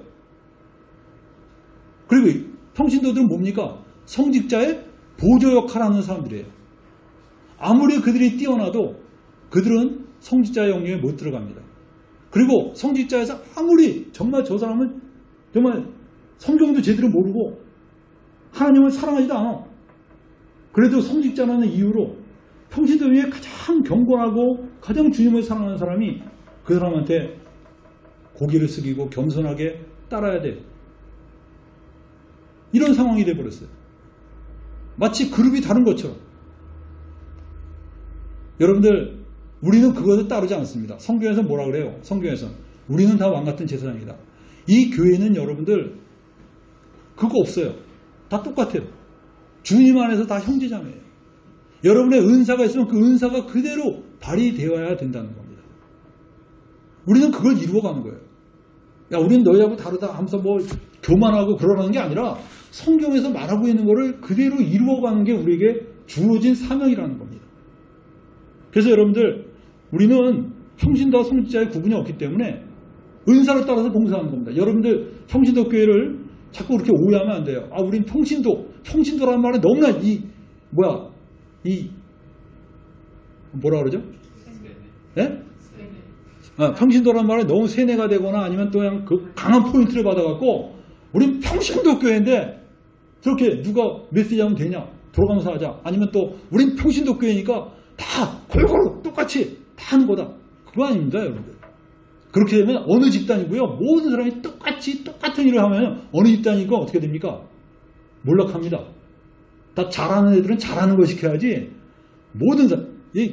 그리고 평신도들은 뭡니까? 성직자의 보조 역할을 하는 사람들이에요. 아무리 그들이 뛰어나도 그들은 성직자의 영역에 못 들어갑니다. 그리고 성직자에서 아무리 정말 저 사람은 정말 성경도 제대로 모르고 하나님을 사랑하지도 않아. 그래도 성직자라는 이유로 평신도 위에 가장 경건하고 가장 주님을 사랑하는 사람이 그 사람한테 고개를 숙이고 겸손하게 따라야 돼. 이런 상황이 돼버렸어요. 마치 그룹이 다른 것처럼. 여러분들 우리는 그것을 따르지 않습니다. 성경에서 뭐라 그래요? 성경에서 우리는 다 왕같은 제사장이다. 이 교회는 여러분들 그거 없어요. 다 똑같아요. 주님 안에서 다 형제자매예요. 여러분의 은사가 있으면 그 은사가 그대로 발휘되어야 된다는 겁니다. 우리는 그걸 이루어가는 거예요. 야, 우리는 너희하고 다르다 하면서 뭐 교만하고 그러라는 게 아니라 성경에서 말하고 있는 거를 그대로 이루어가는 게 우리에게 주어진 사명이라는 겁니다. 그래서 여러분들 우리는 평신도와 성직자의 구분이 없기 때문에 은사를 따라서 봉사하는 겁니다. 여러분들 평신도 교회를 자꾸 그렇게 오해하면 안 돼요. 우린 평신도라는 말은 너무나 뭐라 그러죠? 예? 평신도라는 말은 너무 세뇌가 되거나 아니면 또 그냥 그 강한 포인트를 받아갖고 우린 평신도 교회인데 저렇게 누가 메시지 하면 되냐? 돌아가면서 하자. 아니면 또 우린 평신도 교회니까 다 골고루 똑같이 다 하는 거다. 그거 아닙니다, 여러분들. 그렇게 되면 어느 집단이고요. 모든 사람이 똑같은 일을 하면 어느 집단이니까 어떻게 됩니까? 몰락합니다. 다 잘하는 애들은 잘하는 걸 시켜야지. 모든 사람,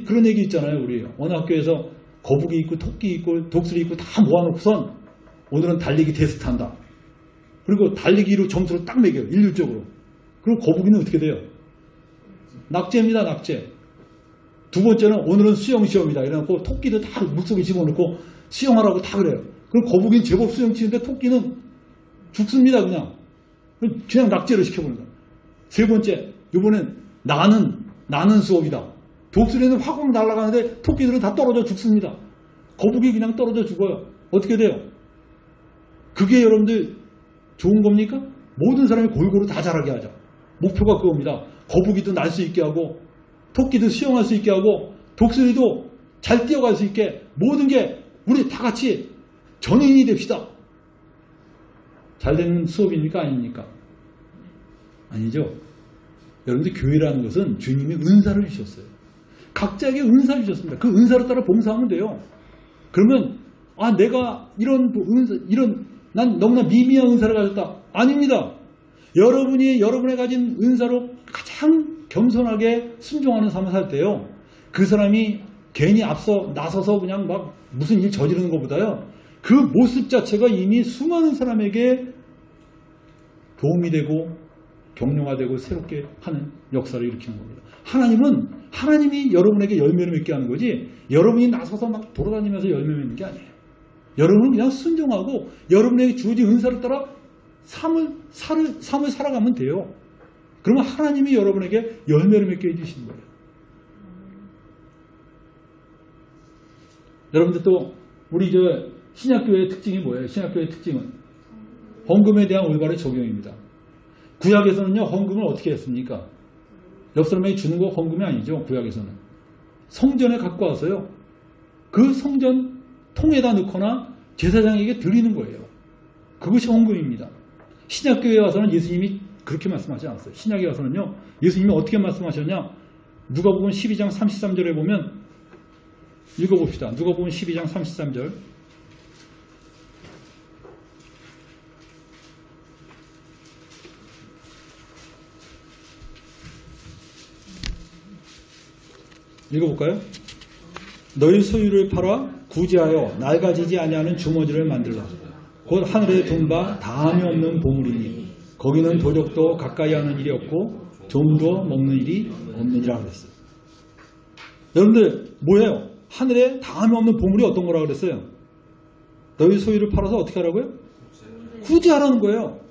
그런 얘기 있잖아요. 우리 어느 학교에서 거북이 있고 토끼 있고 독수리 있고 다 모아놓고선 오늘은 달리기 테스트 한다. 그리고 달리기로 점수를 딱 매겨요. 일률적으로. 그리고 거북이는 어떻게 돼요? 낙제입니다. 낙제. 두 번째는 오늘은 수영 시험이다. 이래놓고 토끼도 다 물속에 집어넣고 수영하라고 다 그래요. 그럼 거북이는 제법 수영치는데 토끼는 죽습니다. 그냥 낙제를 시켜버린 거예요. 세 번째, 이번엔 나는 수업이다. 독수리는 확 날아가는데 토끼들은 다 떨어져 죽습니다. 거북이 그냥 떨어져 죽어요. 어떻게 돼요? 그게 여러분들 좋은 겁니까? 모든 사람이 골고루 다 자라게 하자. 목표가 그겁니다. 거북이도 날 수 있게 하고 토끼도 수영할 수 있게 하고 독수리도 잘 뛰어갈 수 있게 모든 게 우리 다 같이 전인이 됩시다. 잘 되는 수업입니까? 아닙니까? 아니죠. 여러분들 교회라는 것은 주님이 은사를 주셨어요. 각자에게 은사를 주셨습니다. 그 은사를 따라 봉사하면 돼요. 그러면 내가 난 너무나 미미한 은사를 가졌다. 아닙니다. 여러분의 가진 은사로 가장 겸손하게 순종하는 삶을 살 때요. 그 사람이 괜히 앞서 나서서 그냥 막 무슨 일 저지르는 것보다요. 그 모습 자체가 이미 수많은 사람에게 도움이 되고 격려가 되고 새롭게 하는 역사를 일으키는 겁니다. 하나님이 여러분에게 열매를 맺게 하는 거지 여러분이 나서서 막 돌아다니면서 열매 맺는 게 아니에요. 여러분은 그냥 순종하고 여러분에게 주어진 은사를 따라 삶을 살아가면 돼요. 그러면 하나님이 여러분에게 열매를 맺게 해주시는 거예요. 여러분들 또 우리 신약교회의 특징이 뭐예요? 신약교회의 특징은 헌금에 대한 올바른 적용입니다. 구약에서는요, 헌금을 어떻게 했습니까? 옆 사람에게 주는 거 헌금이 아니죠. 구약에서는 성전에 갖고 와서요, 그 성전 통에다 넣거나 제사장에게 드리는 거예요. 그것이 헌금입니다. 신약교회에 와서는 예수님이 그렇게 말씀하지 않았어요. 신약에 와서는요, 예수님이 어떻게 말씀하셨냐? 누가복음 12장 33절에 보면 읽어봅시다. 누가복음 12장 33절. 읽어볼까요? 너희 소유를 팔아 구제하여 낡아지지 아니하는 주머니를 만들라. 곧 하늘에 둔 바 다함이 없는 보물이니 거기는 도적도 가까이 하는 일이 없고 좀도 먹는 일이 없느니라 그랬어요. 여러분들 뭐예요? 하늘에 다함이 없는 보물이 어떤 거라고 그랬어요? 너희 소유를 팔아서 어떻게 하라고요? 구제하라는 거예요.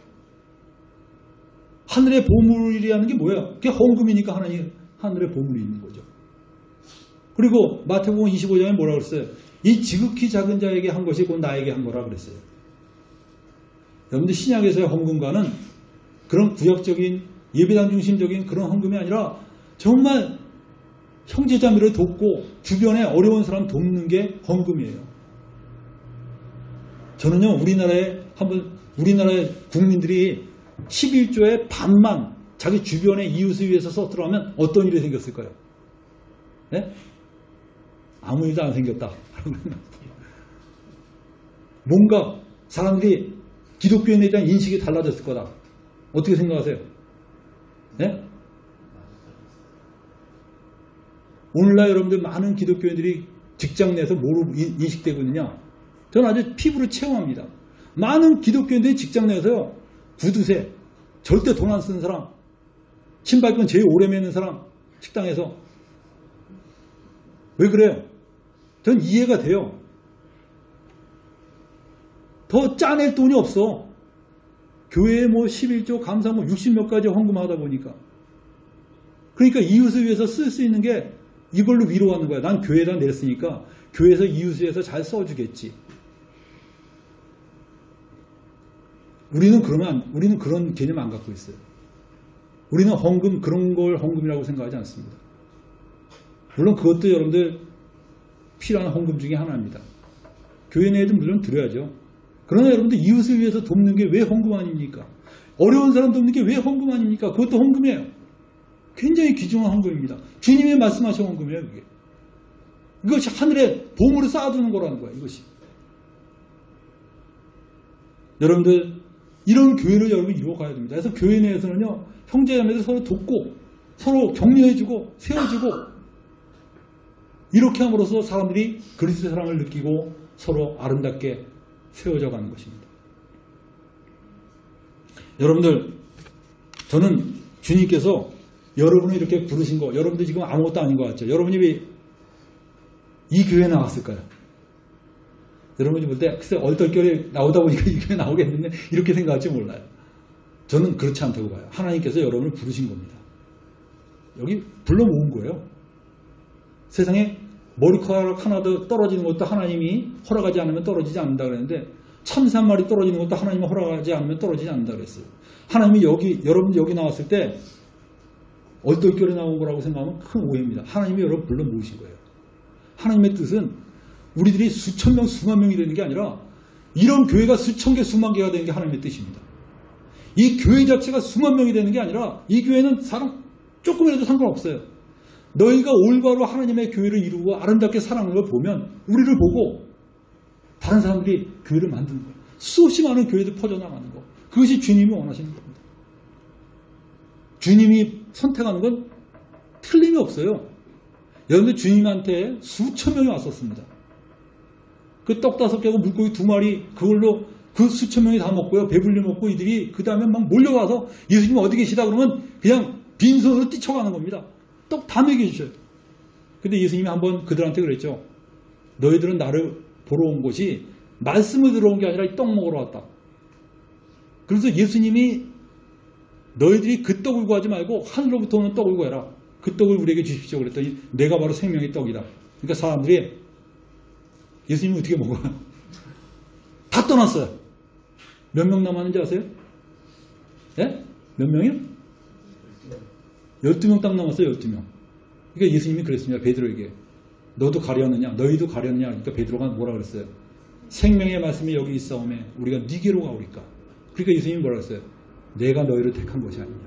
하늘의 보물이라는 게 뭐예요? 그게 헌금이니까 하늘의 보물이 있는 거죠. 그리고 마태복음 25장에 뭐라고 그랬어요? 이 지극히 작은 자에게 한 것이 곧 나에게 한 거라 그랬어요. 여러분들 신약에서의 헌금과는 그런 구약적인 예배당 중심적인 그런 헌금이 아니라 정말 형제자매를 돕고 주변에 어려운 사람 돕는 게 헌금이에요. 저는요, 우리나라의 국민들이 11조의 반만 자기 주변의 이웃을 위해서 썼더라면 어떤 일이 생겼을까요? 네? 아무 일도 안 생겼다. 뭔가 사람들이 기독교인에 대한 인식이 달라졌을 거다. 어떻게 생각하세요? 네? 오늘날 여러분들 많은 기독교인들이 직장 내에서 뭐로 인식되고 있느냐? 저는 아주 피부로 체험합니다. 많은 기독교인들이 직장 내에서요, 구두쇠, 절대 돈 안 쓰는 사람, 신발끈 제일 오래 매는 사람, 식당에서. 왜 그래요? 전 이해가 돼요. 더 짜낼 돈이 없어. 교회에 11조, 감사모 60몇 가지 헌금하다 보니까. 그러니까 이웃을 위해서 쓸 수 있는 게 이걸로 위로하는 거야. 난 교회에다 냈으니까 교회에서 이웃을 위해서 잘 써주겠지. 우리는 그런 개념 안 갖고 있어요. 우리는 헌금, 그런 걸 헌금이라고 생각하지 않습니다. 물론 그것도 여러분들 필요한 헌금 중에 하나입니다. 교회 내에도 물론 드려야죠. 그러나 여러분들 이웃을 위해서 돕는 게 왜 헌금 아닙니까? 어려운 사람 돕는 게 왜 헌금 아닙니까? 그것도 헌금이에요. 굉장히 귀중한 헌금입니다. 주님이 말씀하신 헌금이에요, 그게. 이것이 하늘에 보물을 쌓아두는 거라는 거예요, 이것이. 여러분들, 이런 교회를 여러분 이루어가야 됩니다. 그래서 교회 내에서는요, 형제자매들 서로 돕고, 서로 격려해주고, 세워주고, 이렇게 함으로써 사람들이 그리스도의 사랑을 느끼고 서로 아름답게 세워져 가는 것입니다. 여러분들, 저는 주님께서 여러분을 이렇게 부르신 거, 여러분들 지금 아무것도 아닌 것 같죠? 여러분이 왜 이 교회에 나왔을까요? 여러분이 볼 때 글쎄 얼떨결에 나오다 보니까 이게 나오겠는데 이렇게 생각할지 몰라요. 저는 그렇지 않다고 봐요. 하나님께서 여러분을 부르신 겁니다. 여기 불러 모은 거예요. 세상에 머리카락 하나도 떨어지는 것도 하나님이 허락하지 않으면 떨어지지 않는다 그랬는데 참새 한 마리 떨어지는 것도 하나님이 허락하지 않으면 떨어지지 않는다 그랬어요. 하나님이 여러분 여기 나왔을 때 얼떨결에 나온 거라고 생각하면 큰 오해입니다. 하나님이 여러분 불러 모으신 거예요. 하나님의 뜻은 우리들이 수천 명, 수만 명이 되는 게 아니라 이런 교회가 수천 개, 수만 개가 되는 게 하나님의 뜻입니다. 이 교회 자체가 수만 명이 되는 게 아니라 이 교회는 사람 조금이라도 상관없어요. 너희가 올바로 하나님의 교회를 이루고 아름답게 살아가는 걸 보면 우리를 보고 다른 사람들이 교회를 만드는 거예요. 수없이 많은 교회들 퍼져나가는 거. 그것이 주님이 원하시는 겁니다. 주님이 선택하는 건 틀림이 없어요. 여러분들 주님한테 수천 명이 왔었습니다. 그 떡 5개하고 물고기 2마리 그걸로 그 수천 명이 다 먹고요. 배불리 먹고 이들이 그 다음에 막 몰려와서 예수님 어디 계시다 그러면 그냥 빈손으로 뛰쳐가는 겁니다. 떡 다 먹여주셔요. 근데 예수님이 한번 그들한테 그랬죠. 너희들은 나를 보러 온 것이 말씀을 들어온 게 아니라 이 떡 먹으러 왔다. 그래서 예수님이 너희들이 그 떡을 구하지 말고 하늘로부터 오는 떡을 구해라. 그 떡을 우리에게 주십시오. 그랬더니 내가 바로 생명의 떡이다. 그러니까 사람들이 예수님이 어떻게 먹어요? 다 떠났어요. 몇 명 남았는지 아세요? 예? 몇 명이요? 12명 딱 남았어요. 12명. 그러니까 예수님이 그랬습니다. 베드로에게. 너도 가려느냐? 너희도 가려느냐? 그러니까 베드로가 뭐라 그랬어요? 생명의 말씀이 여기 있사오매 우리가 네게로 가오리까? 그러니까 예수님이 뭐라 그랬어요? 내가 너희를 택한 것이 아니냐.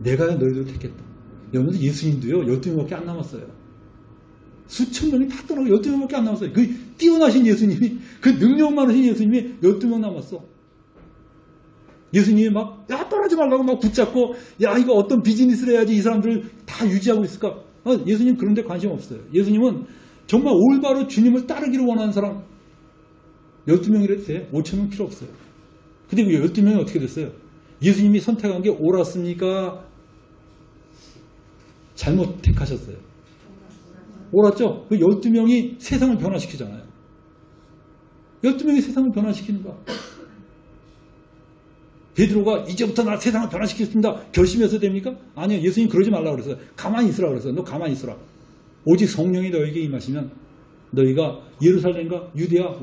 내가 너희를 택했다. 여러분들 예수님도요. 12명밖에 안 남았어요. 수천 명이 다 떠나고 12명밖에 안 남았어요. 그 뛰어나신 예수님이 그 능력 많으신 예수님이 12명 남았어. 예수님이 막 야 떠나지 말라고 막 붙잡고 야 이거 어떤 비즈니스를 해야지 이 사람들을 다 유지하고 있을까. 예수님 그런 데 관심 없어요. 예수님은 정말 올바로 주님을 따르기를 원하는 사람 12명이라도 돼. 5천 명 필요 없어요. 근데 그 12명이 어떻게 됐어요? 예수님이 선택한 게 옳았습니까? 잘못 택하셨어요. 옳았죠? 그 12명이 세상을 변화시키잖아요. 12명이 세상을 변화시키는 거야. 베드로가 이제부터 나 세상을 변화시키겠습니다. 결심해서 됩니까? 아니요. 예수님 그러지 말라고 그랬어요. 가만히 있으라 그랬어요. 너 가만히 있으라. 오직 성령이 너에게 임하시면 너희가 예루살렘과 유대와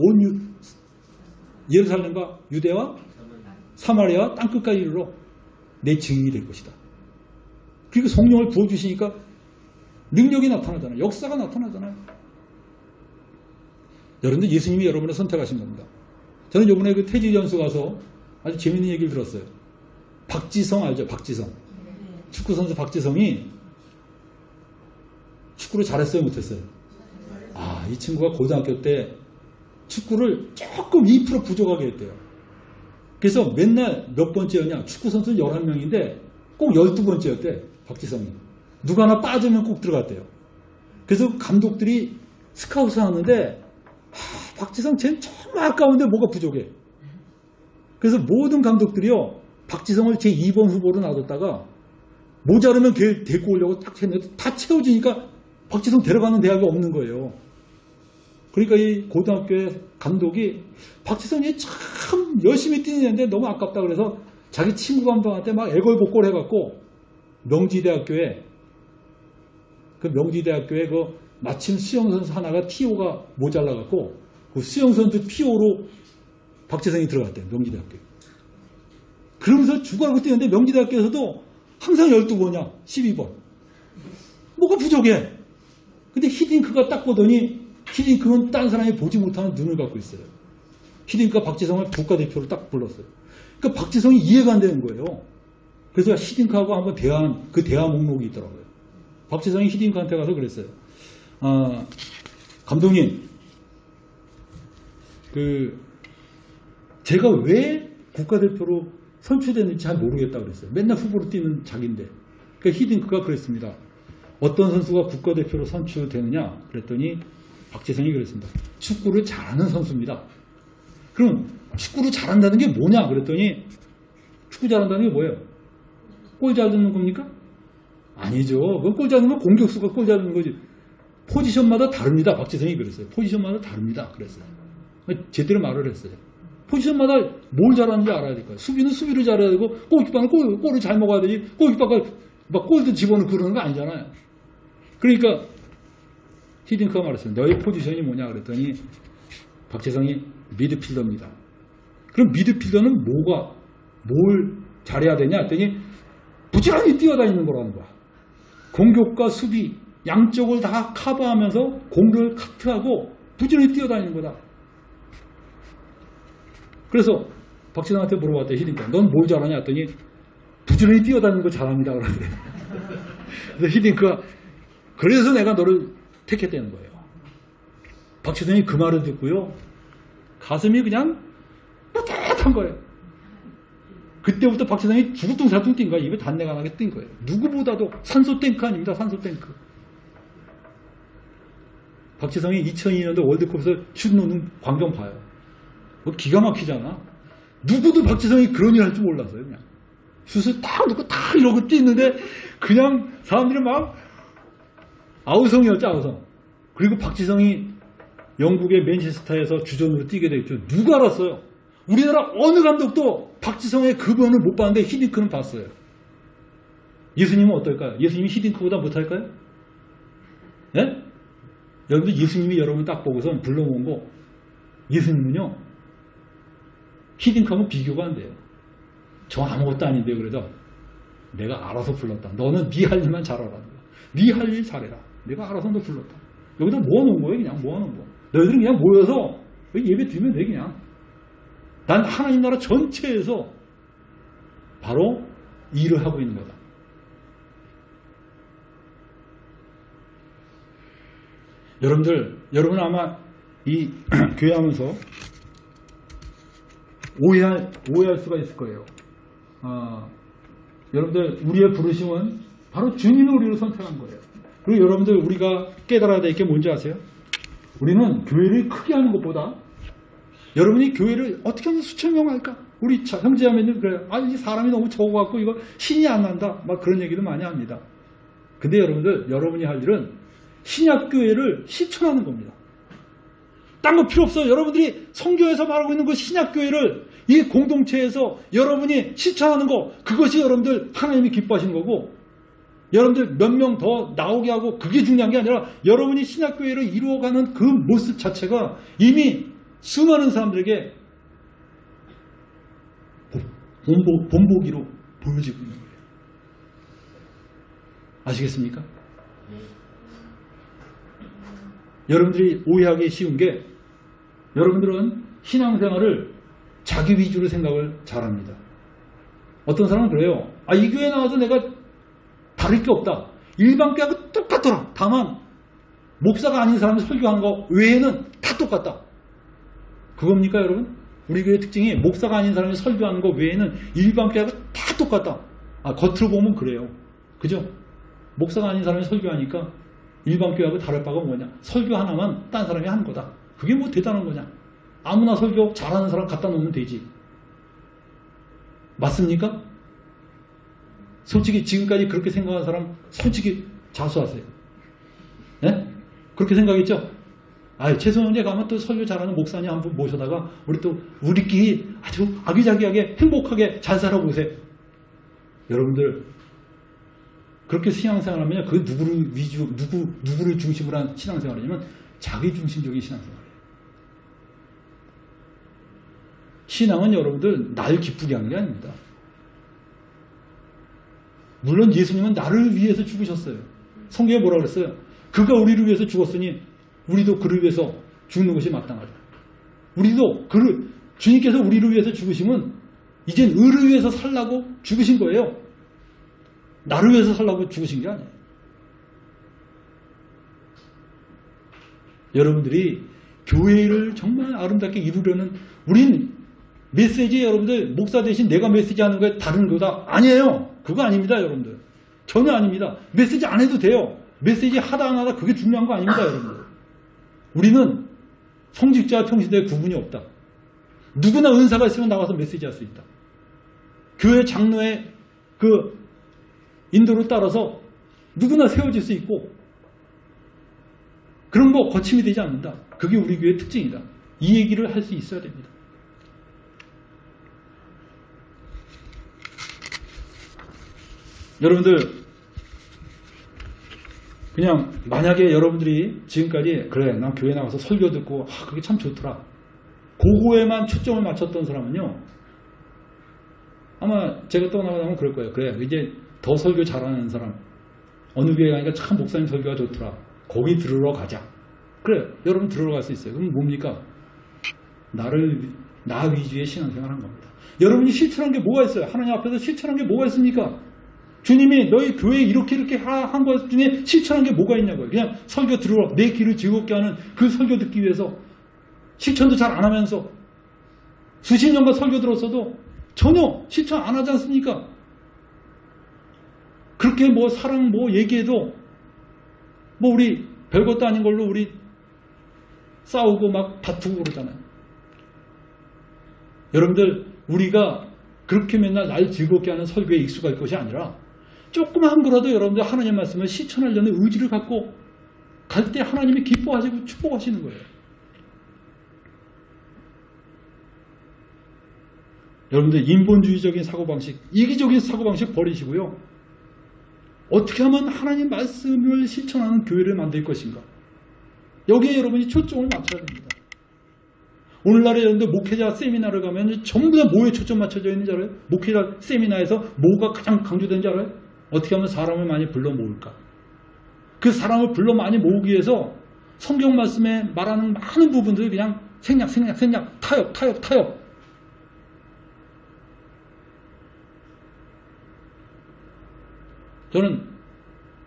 예루살렘과 유대와 사마리아와 땅끝까지 이르러 내 증인이 될 것이다. 그리고 성령을 부어주시니까 능력이 나타나잖아요. 역사가 나타나잖아요. 여러분들 예수님이 여러분을 선택하신 겁니다. 저는 이번에 그 태지연수 가서 아주 재밌는 얘기를 들었어요. 박지성 알죠? 박지성. 축구선수 박지성이 축구를 잘했어요? 못했어요? 이 친구가 고등학교 때 축구를 조금 2% 부족하게 했대요. 그래서 맨날 몇 번째였냐? 축구선수는 11명인데 꼭 12번째였대. 박지성이. 누가 하나 빠지면 꼭 들어갔대요. 그래서 감독들이 스카웃을 하는데 박지성 쟤는 정말 아까운데 뭐가 부족해. 그래서 모든 감독들이요. 박지성을 제2번 후보로 놔뒀다가 모자르면 걔 데리고 오려고 딱 했는데 다 채워지니까 박지성 데려가는 대학이 없는 거예요. 그러니까 이 고등학교의 감독이 박지성이 참 열심히 뛰는 애인데 너무 아깝다 그래서 자기 친구 감독한테 막 애걸복걸 해갖고 명지대학교에 그 마침 수영선수 하나가 TO가 모자라갖고 그 수영선수 TO로 박지성이 들어갔대요. 명지대학교에. 그러면서 죽어라고 뛰는데 명지대학교에서도 항상 12번이야. 12번. 뭐가 부족해. 근데 히딩크가 딱 보더니 히딩크는 딴 사람이 보지 못하는 눈을 갖고 있어요. 히딩크가 박지성을 국가대표로 딱 불렀어요. 그러니까 박지성이 이해가 안 되는 거예요. 그래서 히딩크하고 한번 대화 목록이 있더라고요. 박지성이 히딩크한테 가서 그랬어요. 감독님, 제가 왜 국가대표로 선출됐는지 잘 모르겠다고 그랬어요. 맨날 후보로 뛰는 자기인데. 그러니까 히딩크가 그랬습니다. 어떤 선수가 국가대표로 선출되느냐? 그랬더니 박지성이 그랬습니다. 축구를 잘하는 선수입니다. 그럼 축구를 잘한다는 게 뭐냐? 그랬더니 축구 잘한다는 게 뭐예요? 골 잘 넣는 겁니까? 아니죠. 그건 골 잘 넣으면 공격수가 골 잘 넣는 거지. 포지션마다 다릅니다. 박지성이 그랬어요. 포지션마다 다릅니다. 그랬어요. 제대로 말을 했어요. 포지션마다 뭘 잘하는지 알아야 될 거예요. 수비는 수비를 잘해야 되고, 골키퍼는 골을 잘 먹어야 되지, 골키퍼가 막 골도 집어넣고 그러는 거 아니잖아요. 그러니까, 히딩크가 말했어요. 너의 포지션이 뭐냐 그랬더니, 박재성이 미드필더입니다. 그럼 미드필더는 뭘 잘해야 되냐 했더니, 부지런히 뛰어다니는 거라는 거야. 공격과 수비, 양쪽을 다 커버하면서 공격을 카트하고 부지런히 뛰어다니는 거다. 그래서 박지성한테 물어봤대, 히딩크가. 넌 뭘 잘하냐 했더니 부지런히 뛰어다니는 거 잘합니다. 그러는데. 그래서 히딩크가 그래서 내가 너를 택했다는 거예요. 박지성이 그 말을 듣고요. 가슴이 그냥 뿌듯한 거예요. 그때부터 박지성이 죽을둥살둥 뛴 거야. 입에 단내가 나게 뛴 거예요. 누구보다도 산소 탱크 아닙니다. 산소 탱크. 박지성이 2002년도 월드컵에서 슛 넣는 광경 봐요. 기가 막히잖아. 누구도 박지성이 그런 일 할 줄 몰랐어요. 그냥 슛을 딱 넣고 딱 이러고 뛰는데 그냥 사람들이 막 아우성이었죠. 아우성. 그리고 박지성이 영국의 맨체스터에서 주전으로 뛰게 됐죠. 누가 알았어요? 우리나라 어느 감독도 박지성의 그 변을 못 봤는데 히딩크는 봤어요. 예수님은 어떨까요? 예수님이 히딩크보다 못할까요? 예? 여러분들 예수님이 여러분 딱 보고선 불러놓은 거 예수님은요 히딩크하고 비교가 안 돼요. 저 아무것도 아닌데 그래서 내가 알아서 불렀다. 너는 네 할 일만 잘하라. 네 할 일 잘해라. 내가 알아서 너 불렀다. 여기다 모아놓은 거예요. 그냥 모아놓은 거. 너희들은 그냥 모여서 예배 드리면 돼 그냥. 난 하나님 나라 전체에서 바로 일을 하고 있는 거다. 여러분 아마 이 교회 하면서 오해할 수가 있을 거예요. 여러분들 우리의 부르심은 바로 주님이 우리를 선택한 거예요. 그리고 여러분들 우리가 깨달아야 될 게 뭔지 아세요? 우리는 교회를 크게 하는 것보다 여러분이 교회를 어떻게 하면 수천 명 할까? 우리 형제자매들 그래요. 이 사람이 너무 적어갖고 이거 신이 안 난다. 막 그런 얘기도 많이 합니다. 근데 여러분이 할 일은 신약교회를 실천하는 겁니다. 딴 거 필요 없어요. 여러분들이 성경에서 말하고 있는 그 신약교회를 이 공동체에서 여러분이 실천하는 거, 그것이 여러분들 하나님이 기뻐하신 거고, 여러분들 몇 명 더 나오게 하고 그게 중요한 게 아니라 여러분이 신약교회를 이루어가는 그 모습 자체가 이미 수많은 사람들에게 본보기로 보여지고 있는 거예요. 아시겠습니까? 여러분들이 오해하기 쉬운 게 여러분들은 신앙생활을 자기 위주로 생각을 잘합니다. 어떤 사람은 그래요. 이 교회 나와서 내가 다를 게 없다. 일반 교회하고 똑같더라. 다만 목사가 아닌 사람이 설교하는 거 외에는 다 똑같다. 그겁니까 여러분? 우리 교회 특징이 목사가 아닌 사람이 설교하는 거 외에는 일반 교회하고 다 똑같다. 겉으로 보면 그래요. 그죠? 목사가 아닌 사람이 설교하니까 일반 교회하고 다를 바가 뭐냐? 설교 하나만 딴 사람이 하는 거다. 그게 뭐 대단한 거냐? 아무나 설교 잘하는 사람 갖다 놓으면 되지. 맞습니까? 솔직히 지금까지 그렇게 생각한 사람 솔직히 자수하세요. 네? 그렇게 생각했죠? 최소한에 가면 또 설교 잘하는 목사님 한 분 모셔다가 우리끼리 아주 아기자기하게 행복하게 잘 살아보세요. 여러분들 그렇게 신앙생활하면 그 누구를 중심으로 한 신앙생활이냐면 자기 중심적인 신앙생활이에요. 신앙은 여러분들 날 기쁘게 하는 게 아닙니다. 물론 예수님은 나를 위해서 죽으셨어요. 성경에 뭐라고 그랬어요? 그가 우리를 위해서 죽었으니 우리도 그를 위해서 죽는 것이 마땅하다. 우리도 주님께서 우리를 위해서 죽으시면 이젠 의를 위해서 살라고 죽으신 거예요. 나를 위해서 살라고 죽으신 게 아니에요. 여러분들이 교회를 정말 아름답게 이루려는 우린 메시지 여러분들 목사 대신 내가 메시지 하는 거에 다른 거다. 아니에요. 그거 아닙니다. 여러분들. 전혀 아닙니다. 메시지 안 해도 돼요. 메시지 하다 안 하다 그게 중요한 거 아닙니다. 여러분들. 우리는 성직자와 평신도에 구분이 없다. 누구나 은사가 있으면 나와서 메시지 할 수 있다. 교회 장로의 그 인도를 따라서 누구나 세워질 수 있고 그런 거 거침이 되지 않는다. 그게 우리 교회의 특징이다. 이 얘기를 할 수 있어야 됩니다. 여러분들 그냥 만약에 여러분들이 지금까지 그래 난 교회 나가서 설교 듣고 그게 참 좋더라 그거에만 초점을 맞췄던 사람은요 아마 제가 떠나가면 그럴 거예요. 그래 이제 더 설교 잘하는 사람 어느 교회 가니까 참 목사님 설교가 좋더라 거기 들으러 가자. 그래 여러분 들으러 갈 수 있어요. 그럼 뭡니까? 나 위주의 신앙생활을 한 겁니다. 여러분이 실천한 게 뭐가 있어요? 하나님 앞에서 실천한 게 뭐가 있습니까? 주님이 너희 교회에 이렇게 한 것 중에 실천한 게 뭐가 있냐고요. 그냥 설교 들으러 내 귀를 즐겁게 하는 그 설교 듣기 위해서 실천도 잘 안 하면서 수십 년간 설교 들었어도 전혀 실천 안 하지 않습니까? 그렇게 뭐 사랑 뭐 얘기해도 뭐 우리 별것도 아닌 걸로 우리 싸우고 막 다투고 그러잖아요. 여러분들 우리가 그렇게 맨날 날 즐겁게 하는 설교에 익숙할 것이 아니라 조그만 거라도 여러분들 하나님 말씀을 실천하려는 의지를 갖고 갈 때 하나님이 기뻐하시고 축복하시는 거예요. 여러분들 인본주의적인 사고방식, 이기적인 사고방식 버리시고요. 어떻게 하면 하나님 말씀을 실천하는 교회를 만들 것인가. 여기에 여러분이 초점을 맞춰야 됩니다. 오늘날에 여러분들 목회자 세미나를 가면 전부 다 뭐에 초점 맞춰져 있는지 알아요? 목회자 세미나에서 뭐가 가장 강조되는지 알아요? 어떻게 하면 사람을 많이 불러 모을까? 그 사람을 불러 많이 모으기 위해서 성경 말씀에 말하는 많은 부분들을 그냥 생략, 타협. 저는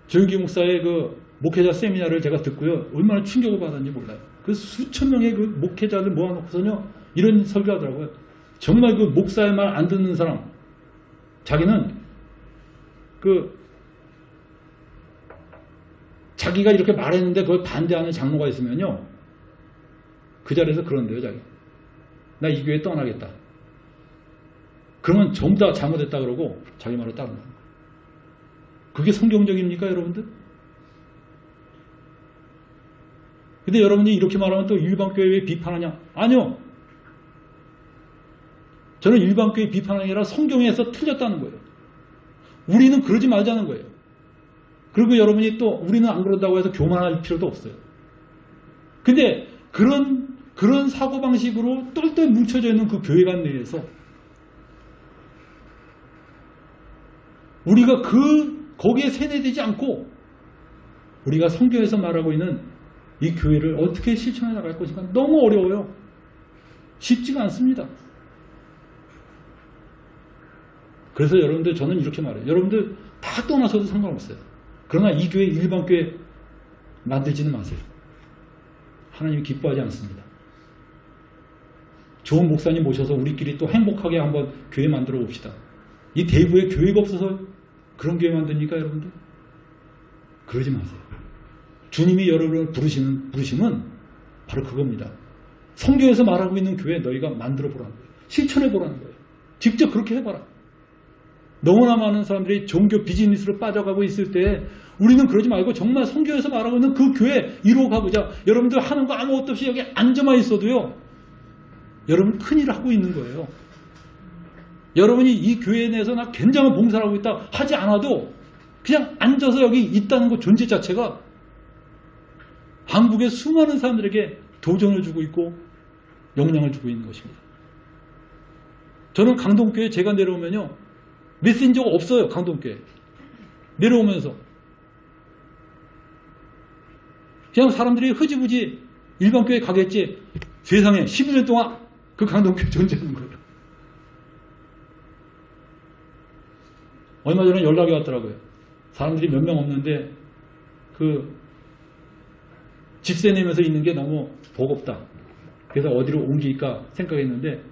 조용기 목사의 그 목회자 세미나를 제가 듣고요. 얼마나 충격을 받았는지 몰라요. 그 수천 명의 그 목회자들 모아놓고서는요. 이런 설교하더라고요. 정말 그 목사의 말 안 듣는 사람 자기는 자기가 이렇게 말했는데 그걸 반대하는 장로가 있으면요. 그 자리에서 그런데요. 자기. 나 이 교회 떠나겠다. 그러면 전부 다 잘못했다 그러고 자기 말을 따른다. 그게 성경적입니까 여러분들? 근데 여러분이 이렇게 말하면 또 일반교회 왜 비판하냐? 아니요. 저는 일반교회 비판하는 게 아니라 성경에서 틀렸다는 거예요. 우리는 그러지 말자는 거예요. 그리고 여러분이 또 우리는 안 그런다고 해서 교만할 필요도 없어요. 근데 그런 사고방식으로 똘똘 뭉쳐져 있는 그 교회관 내에서 우리가 거기에 세뇌되지 않고 우리가 성경에서 말하고 있는 이 교회를 어떻게 실천해 나갈 것인가 너무 어려워요. 쉽지가 않습니다. 그래서 여러분들 저는 이렇게 말해요. 여러분들 다 떠나서도 상관없어요. 그러나 이 교회 일반 교회 만들지는 마세요. 하나님이 기뻐하지 않습니다. 좋은 목사님 모셔서 우리끼리 또 행복하게 한번 교회 만들어 봅시다. 이 대구에 교회가 없어서 그런 교회 만듭니까 여러분들? 그러지 마세요. 주님이 여러분을 부르심은 바로 그겁니다. 성경에서 말하고 있는 교회 너희가 만들어 보라는 거예요. 실천해 보라는 거예요. 직접 그렇게 해봐라. 너무나 많은 사람들이 종교 비즈니스로 빠져가고 있을 때 우리는 그러지 말고 정말 성경에서 말하고 있는 그 교회 이루어가보자. 여러분들 하는 거 아무것도 없이 여기 앉아만 있어도요. 여러분 큰일을 하고 있는 거예요. 여러분이 이 교회 내에서 나 굉장한 봉사를 하고 있다 하지 않아도 그냥 앉아서 여기 있다는 것 존재 자체가 한국의 수많은 사람들에게 도전을 주고 있고 영향을 주고 있는 것입니다. 저는 강동교회 제가 내려오면요. 메신저가 없어요. 강동교회. 내려오면서. 그냥 사람들이 흐지부지 일반교회 가겠지. 세상에 11년 동안 그 강동교회 존재하는 거예요. 얼마 전에 연락이 왔더라고요. 사람들이 몇 명 없는데 집세 내면서 있는 게 너무 버겁다. 그래서 어디로 옮길까 생각했는데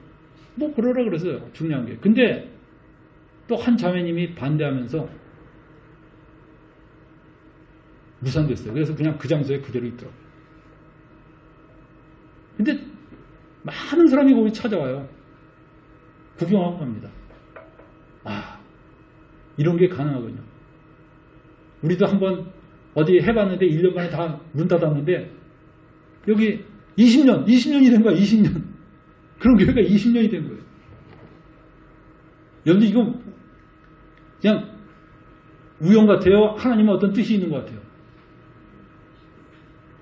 뭐 그러라 그랬어요. 중요한 게. 근데 또 한 자매님이 반대하면서 무산됐어요. 그래서 그냥 그 장소에 그대로 있더라고요. 근데 많은 사람이 거기 찾아와요. 구경하고 갑니다. 이런 게 가능하군요. 우리도 한번 어디 해봤는데 1년간에 다 문 닫았는데 여기 20년이 된 거야, 20년. 그런 교회가 20년이 된 거예요. 여러분들 이거 그냥 우연 같아요? 하나님의 어떤 뜻이 있는 것 같아요?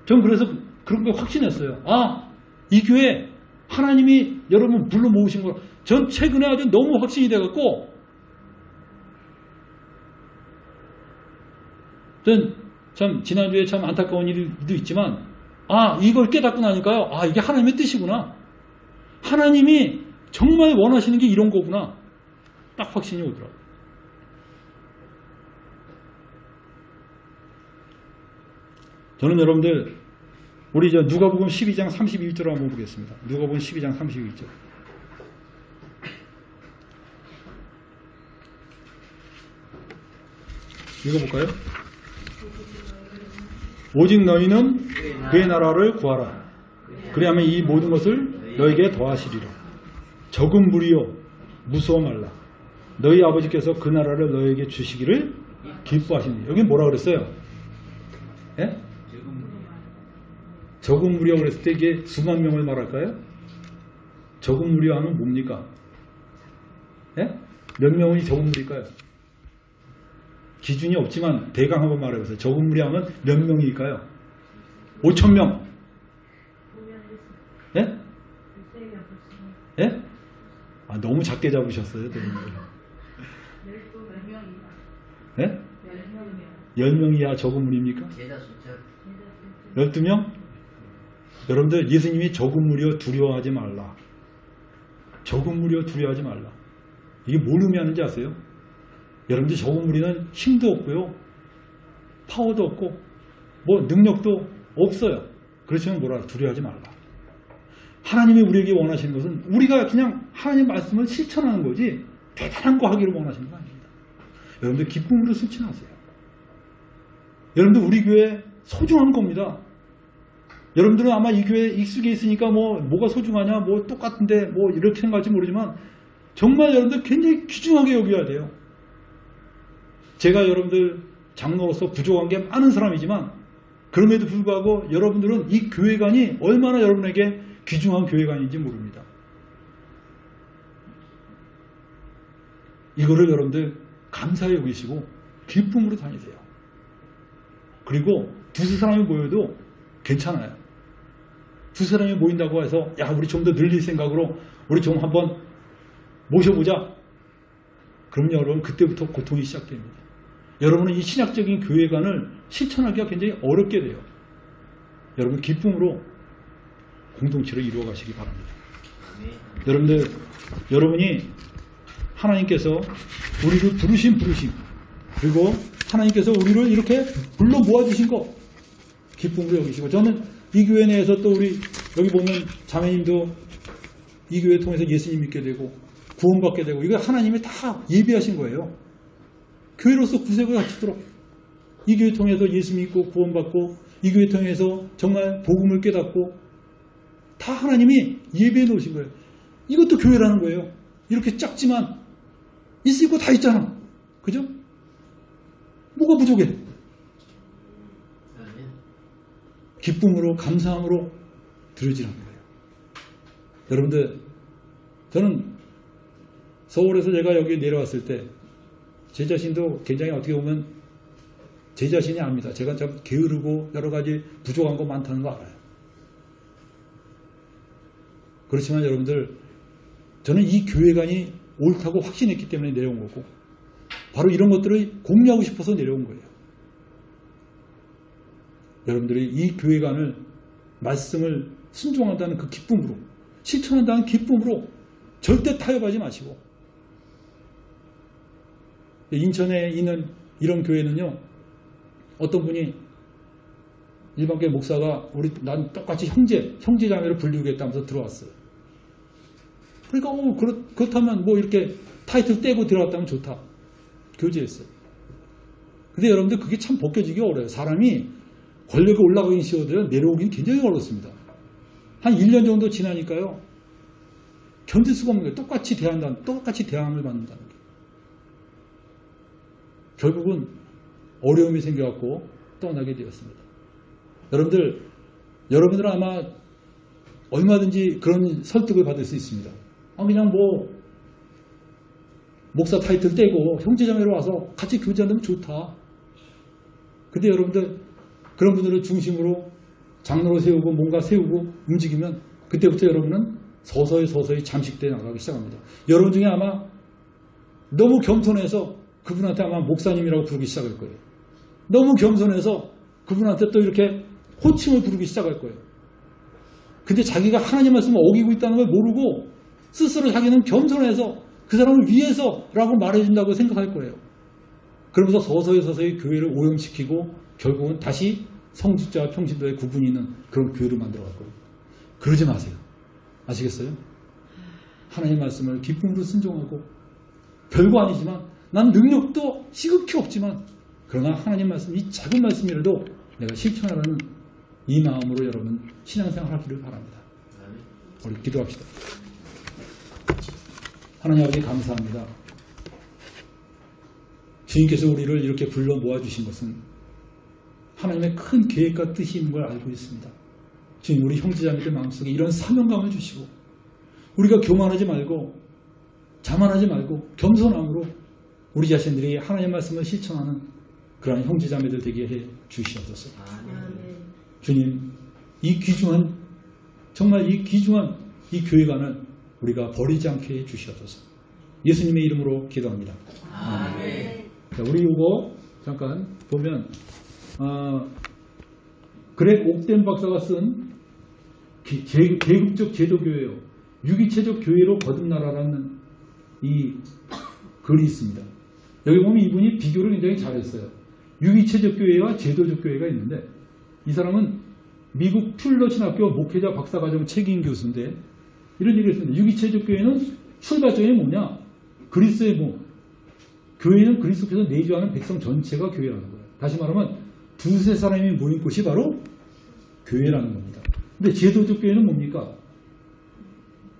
전 그래서 그런 거 확신했어요. 아, 이 교회 하나님이 여러분 불러 모으신 거. 전 최근에 아주 너무 확신이 돼갖고 전 참 지난주에 참 안타까운 일도 있지만 이걸 깨닫고 나니까요. 이게 하나님의 뜻이구나. 하나님이 정말 원하시는 게 이런 거구나. 딱 확신이 오더라고요. 저는 여러분들 우리 누가복음 12장 31절 한번 보겠습니다. 누가복음 12장 31절. 읽어볼까요? 오직 너희는 그의 나라를 구하라. 그리하면 이 모든 것을 너에게 더하시리라. 적은 무리여 무서워 말라. 너희 아버지께서 그 나라를 너에게 주시기를 기뻐하시니. 여기 뭐라 그랬어요? 예? 적은 무리여 그랬을 때 이게 수만 명을 말할까요? 적은 무리여 하면 뭡니까? 예? 몇 명이 적은 무리일까요? 기준이 없지만 대강 한번 말해보세요. 적은 무리 하면 몇 명일까요? 5,000명. 예? 예? 너무 작게 잡으셨어요. 예? 10명 이하 적은 무리입니까? 12명? 여러분들 예수님이 적은 무리여 두려워하지 말라. 적은 무리여 두려워하지 말라. 이게 뭘 의미하는지 아세요? 여러분들 적은 무리는 힘도 없고요. 파워도 없고 뭐 능력도 없어요. 그렇지만 뭐라 두려워하지 말라. 하나님이 우리에게 원하시는 것은 우리가 그냥 하나님 말씀을 실천하는 거지 대단한 거 하기를 원하시는 거 아닙니다. 여러분들 기쁨으로 실천하세요. 여러분들 우리 교회 소중한 겁니다. 여러분들은 아마 이 교회에 익숙해 있으니까 뭐가 소중하냐 뭐 똑같은데 뭐 이렇게 생각할지 모르지만 정말 여러분들 굉장히 귀중하게 여겨야 돼요. 제가 여러분들 장로로서 부족한 게 많은 사람이지만 그럼에도 불구하고 여러분들은 이 교회관이 얼마나 여러분에게 귀중한 교회관인지 모릅니다. 이거를 여러분들 감사히 여기시고 기쁨으로 다니세요. 그리고 두세 사람이 모여도 괜찮아요. 두세 사람이 모인다고 해서 우리 좀 더 늘릴 생각으로 우리 좀 한번 모셔보자. 그럼 여러분 그때부터 고통이 시작됩니다. 여러분은 이 신학적인 교회관을 실천하기가 굉장히 어렵게 돼요. 여러분 기쁨으로 공동체를 이루어 가시기 바랍니다. 여러분들, 여러분이 하나님께서 우리를 부르심 그리고 하나님께서 우리를 이렇게 불러 모아주신 거 기쁨으로 여기시고 저는 이 교회 내에서 또 우리 여기 보면 자매님도 이 교회 통해서 예수님 믿게 되고 구원받게 되고 이거 하나님이 다 예비하신 거예요. 교회로서 구색을 갖추도록 이 교회 통해서 예수 믿고 구원받고 이 교회 통해서 정말 복음을 깨닫고 다 하나님이 예비해 놓으신 거예요. 이것도 교회라는 거예요. 이렇게 작지만 있을 거 다 있잖아. 그죠? 뭐가 부족해? 기쁨으로 감사함으로 드려지라는 거예요. 여러분들 저는 서울에서 제가 여기 내려왔을 때 제 자신도 굉장히 어떻게 보면 제 자신이 압니다. 제가 참 게으르고 여러 가지 부족한 거 많다는 거 알아요. 그렇지만 여러분들 저는 이 교회관이 옳다고 확신했기 때문에 내려온 거고 바로 이런 것들을 공유하고 싶어서 내려온 거예요. 여러분들이 이 교회관을 말씀을 순종한다는 그 기쁨으로 실천한다는 기쁨으로 절대 타협하지 마시고 인천에 있는 이런 교회는요 어떤 분이 일반교회 목사가 난 똑같이 형제자매를 불리우겠다면서 들어왔어요. 그러니까 그렇다면 뭐 이렇게 타이틀 떼고 들어왔다면 좋다. 교제했어요. 근데 여러분들 그게 참 벗겨지기 어려워요. 사람이 권력에 올라가긴 쉬워도요 내려오긴 굉장히 어렵습니다. 한 1년 정도 지나니까요 견딜 수가 없는 거예요. 똑같이 대함을 받는다는 게. 결국은 어려움이 생겨갖고 떠나게 되었습니다. 여러분들은 아마 얼마든지 그런 설득을 받을 수 있습니다. 그냥 뭐 목사 타이틀 떼고 형제자매로 와서 같이 교제하면 좋다. 근데 여러분들 그런 분들을 중심으로 장로로 세우고 뭔가 세우고 움직이면 그때부터 여러분은 서서히 잠식되어 나가기 시작합니다. 여러분 중에 아마 너무 겸손해서 그분한테 아마 목사님이라고 부르기 시작할 거예요. 너무 겸손해서 그분한테 또 이렇게 호칭을 부르기 시작할 거예요. 근데 자기가 하나님 말씀을 어기고 있다는 걸 모르고 스스로 자기는 겸손해서 그 사람을 위해서라고 말해준다고 생각할 거예요. 그러면서 서서히 교회를 오염시키고 결국은 다시 성직자와 평신도의 구분이 있는 그런 교회를 만들어갈 거예요. 그러지 마세요. 아시겠어요? 하나님 말씀을 기쁨으로 순종하고 별거 아니지만 난 능력도 시극히 없지만 그러나 하나님 말씀, 이 작은 말씀이라도 내가 실천하라는 이 마음으로 여러분 신앙생활 하기를 바랍니다. 우리 기도합시다. 하나님 아버지 감사합니다. 주님께서 우리를 이렇게 불러 모아주신 것은 하나님의 큰 계획과 뜻이 있는 걸 알고 있습니다. 주님, 우리 형제자매들 마음속에 이런 사명감을 주시고 우리가 교만하지 말고 자만하지 말고 겸손함으로 우리 자신들이 하나님의 말씀을 실천하는 그러한 형제자매들 되게 해 주시옵소서. 주님, 이 귀중한 정말 이 귀중한 이 교회관을 우리가 버리지 않게 해 주시옵소서. 예수님의 이름으로 기도합니다. 아멘. 자, 우리 이거 잠깐 보면 그렉 옥덴 박사가 쓴 계급적 제도교회요, 유기체적 교회로 거듭나라라는 이 글이 있습니다. 여기 보면 이분이 비교를 굉장히 잘했어요. 유기체적 교회와 제도적 교회가 있는데 이 사람은 미국 퓰러 신학교 목회자 박사과정 책임 교수인데 이런 얘기를 했습니다. 유기체적 교회는 출발점이 뭐냐? 그리스의 몸. 교회는 그리스도께서 내주하는 백성 전체가 교회라는 거예요. 다시 말하면 두세 사람이 모인 곳이 바로 교회라는 겁니다. 근데 제도적 교회는 뭡니까?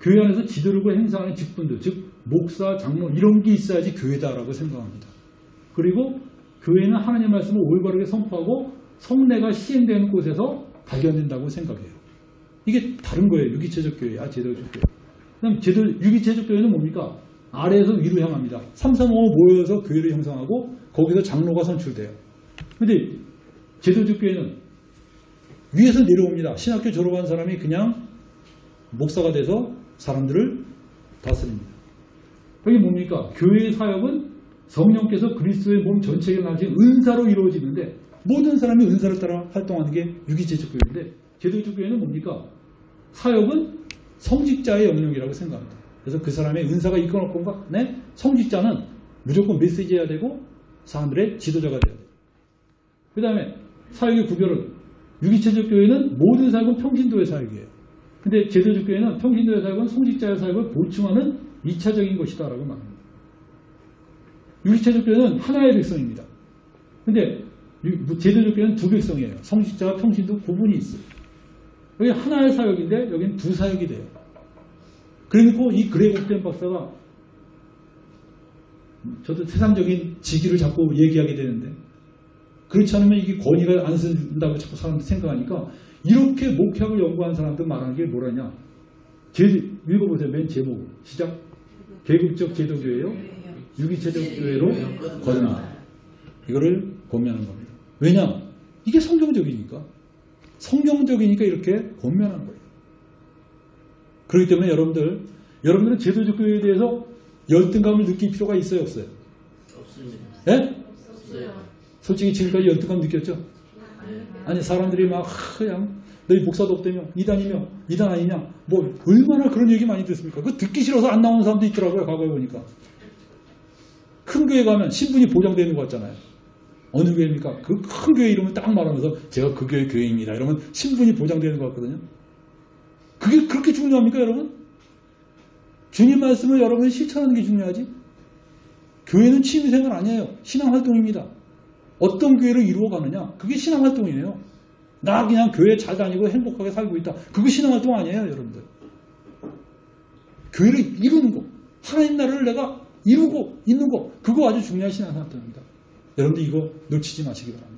교회 안에서 지도력을 행사하는 직분들, 즉 목사, 장로 이런 게 있어야지 교회다라고 생각합니다. 그리고 교회는 하나님의 말씀을 올바르게 선포하고 성례가 시행되는 곳에서 발견된다고 생각해요. 이게 다른 거예요. 유기체적 교회야, 제도적 교회. 그다음 유기체적 교회는 뭡니까? 아래에서 위로 향합니다. 3, 4, 5 모여서 교회를 형성하고 거기서 장로가 선출돼요. 근데 제도적 교회는 위에서 내려옵니다. 신학교 졸업한 사람이 그냥 목사가 돼서 사람들을 다스립니다. 여기 뭡니까? 교회의 사역은 성령께서 그리스도의 몸 전체에 나신 은사로 이루어지는데 모든 사람이 은사를 따라 활동하는 게 유기체적 교회인데 제도적 교회는 뭡니까? 사역은 성직자의 영역이라고 생각합니다. 그래서 그 사람의 은사가 이끌어낼 건가? 네? 성직자는 무조건 메시지해야 되고 사람들의 지도자가 돼야 돼요. 그 다음에 사역의 구별은 유기체적 교회는 모든 사역은 평신도의 사역이에요. 근데 제도적 교회는 평신도의 사역은 성직자의 사역을 보충하는 2차적인 것이다 라고 말합니다. 유기체적 교회는 하나의 백성입니다. 근데 제도적 교회는 두 백성이에요. 성직자와 평신도 구분이 있어요. 여기 하나의 사역인데 여기는 두 사역이 돼요. 그리고 이 그렉 옥덴 박사가 저도 세상적인 직위를 자꾸 얘기하게 되는데 그렇지 않으면 이게 권위가 안 쓴다고 자꾸 사람들이 생각하니까 이렇게 목회학을 연구한 사람들 말하는 게 뭐라냐. 읽어보세요. 맨 제목 시작. 계급적 제도교회요, 유기체적 교회로 거듭나. 이거를 권면하는 겁니다. 왜냐? 이게 성경적이니까. 성경적이니까 이렇게 권면하는 거예요. 그렇기 때문에 여러분들은 제도적 교회에 대해서 열등감을 느낄 필요가 있어요, 없어요? 없습니다. 예? 없어요. 솔직히 지금까지 열등감 느꼈죠? 아니 사람들이 막 그냥 너희 목사도 없다며, 이단이며, 이단 아니냐, 뭐 얼마나 그런 얘기 많이 듣습니까? 그거 듣기 싫어서 안 나오는 사람도 있더라고요. 과거에 보니까. 큰 교회 가면 신분이 보장되는 것 같잖아요. 어느 교회입니까? 그 큰 교회 이름을 딱 말하면서 제가 그 교회 교회입니다. 이러면 신분이 보장되는 것 같거든요. 그게 그렇게 중요합니까, 여러분? 주님 말씀을 여러분이 실천하는 게 중요하지. 교회는 취미생활 아니에요. 신앙활동입니다. 어떤 교회를 이루어가느냐, 그게 신앙활동이에요. 나 그냥 교회 잘 다니고 행복하게 살고 있다. 그거 신앙활동 아니에요, 여러분들. 교회를 이루는 거, 하나님 나라를 내가 이루고 있는 거, 그거 아주 중요한 신앙활동입니다. 여러분들 이거 놓치지 마시기 바랍니다.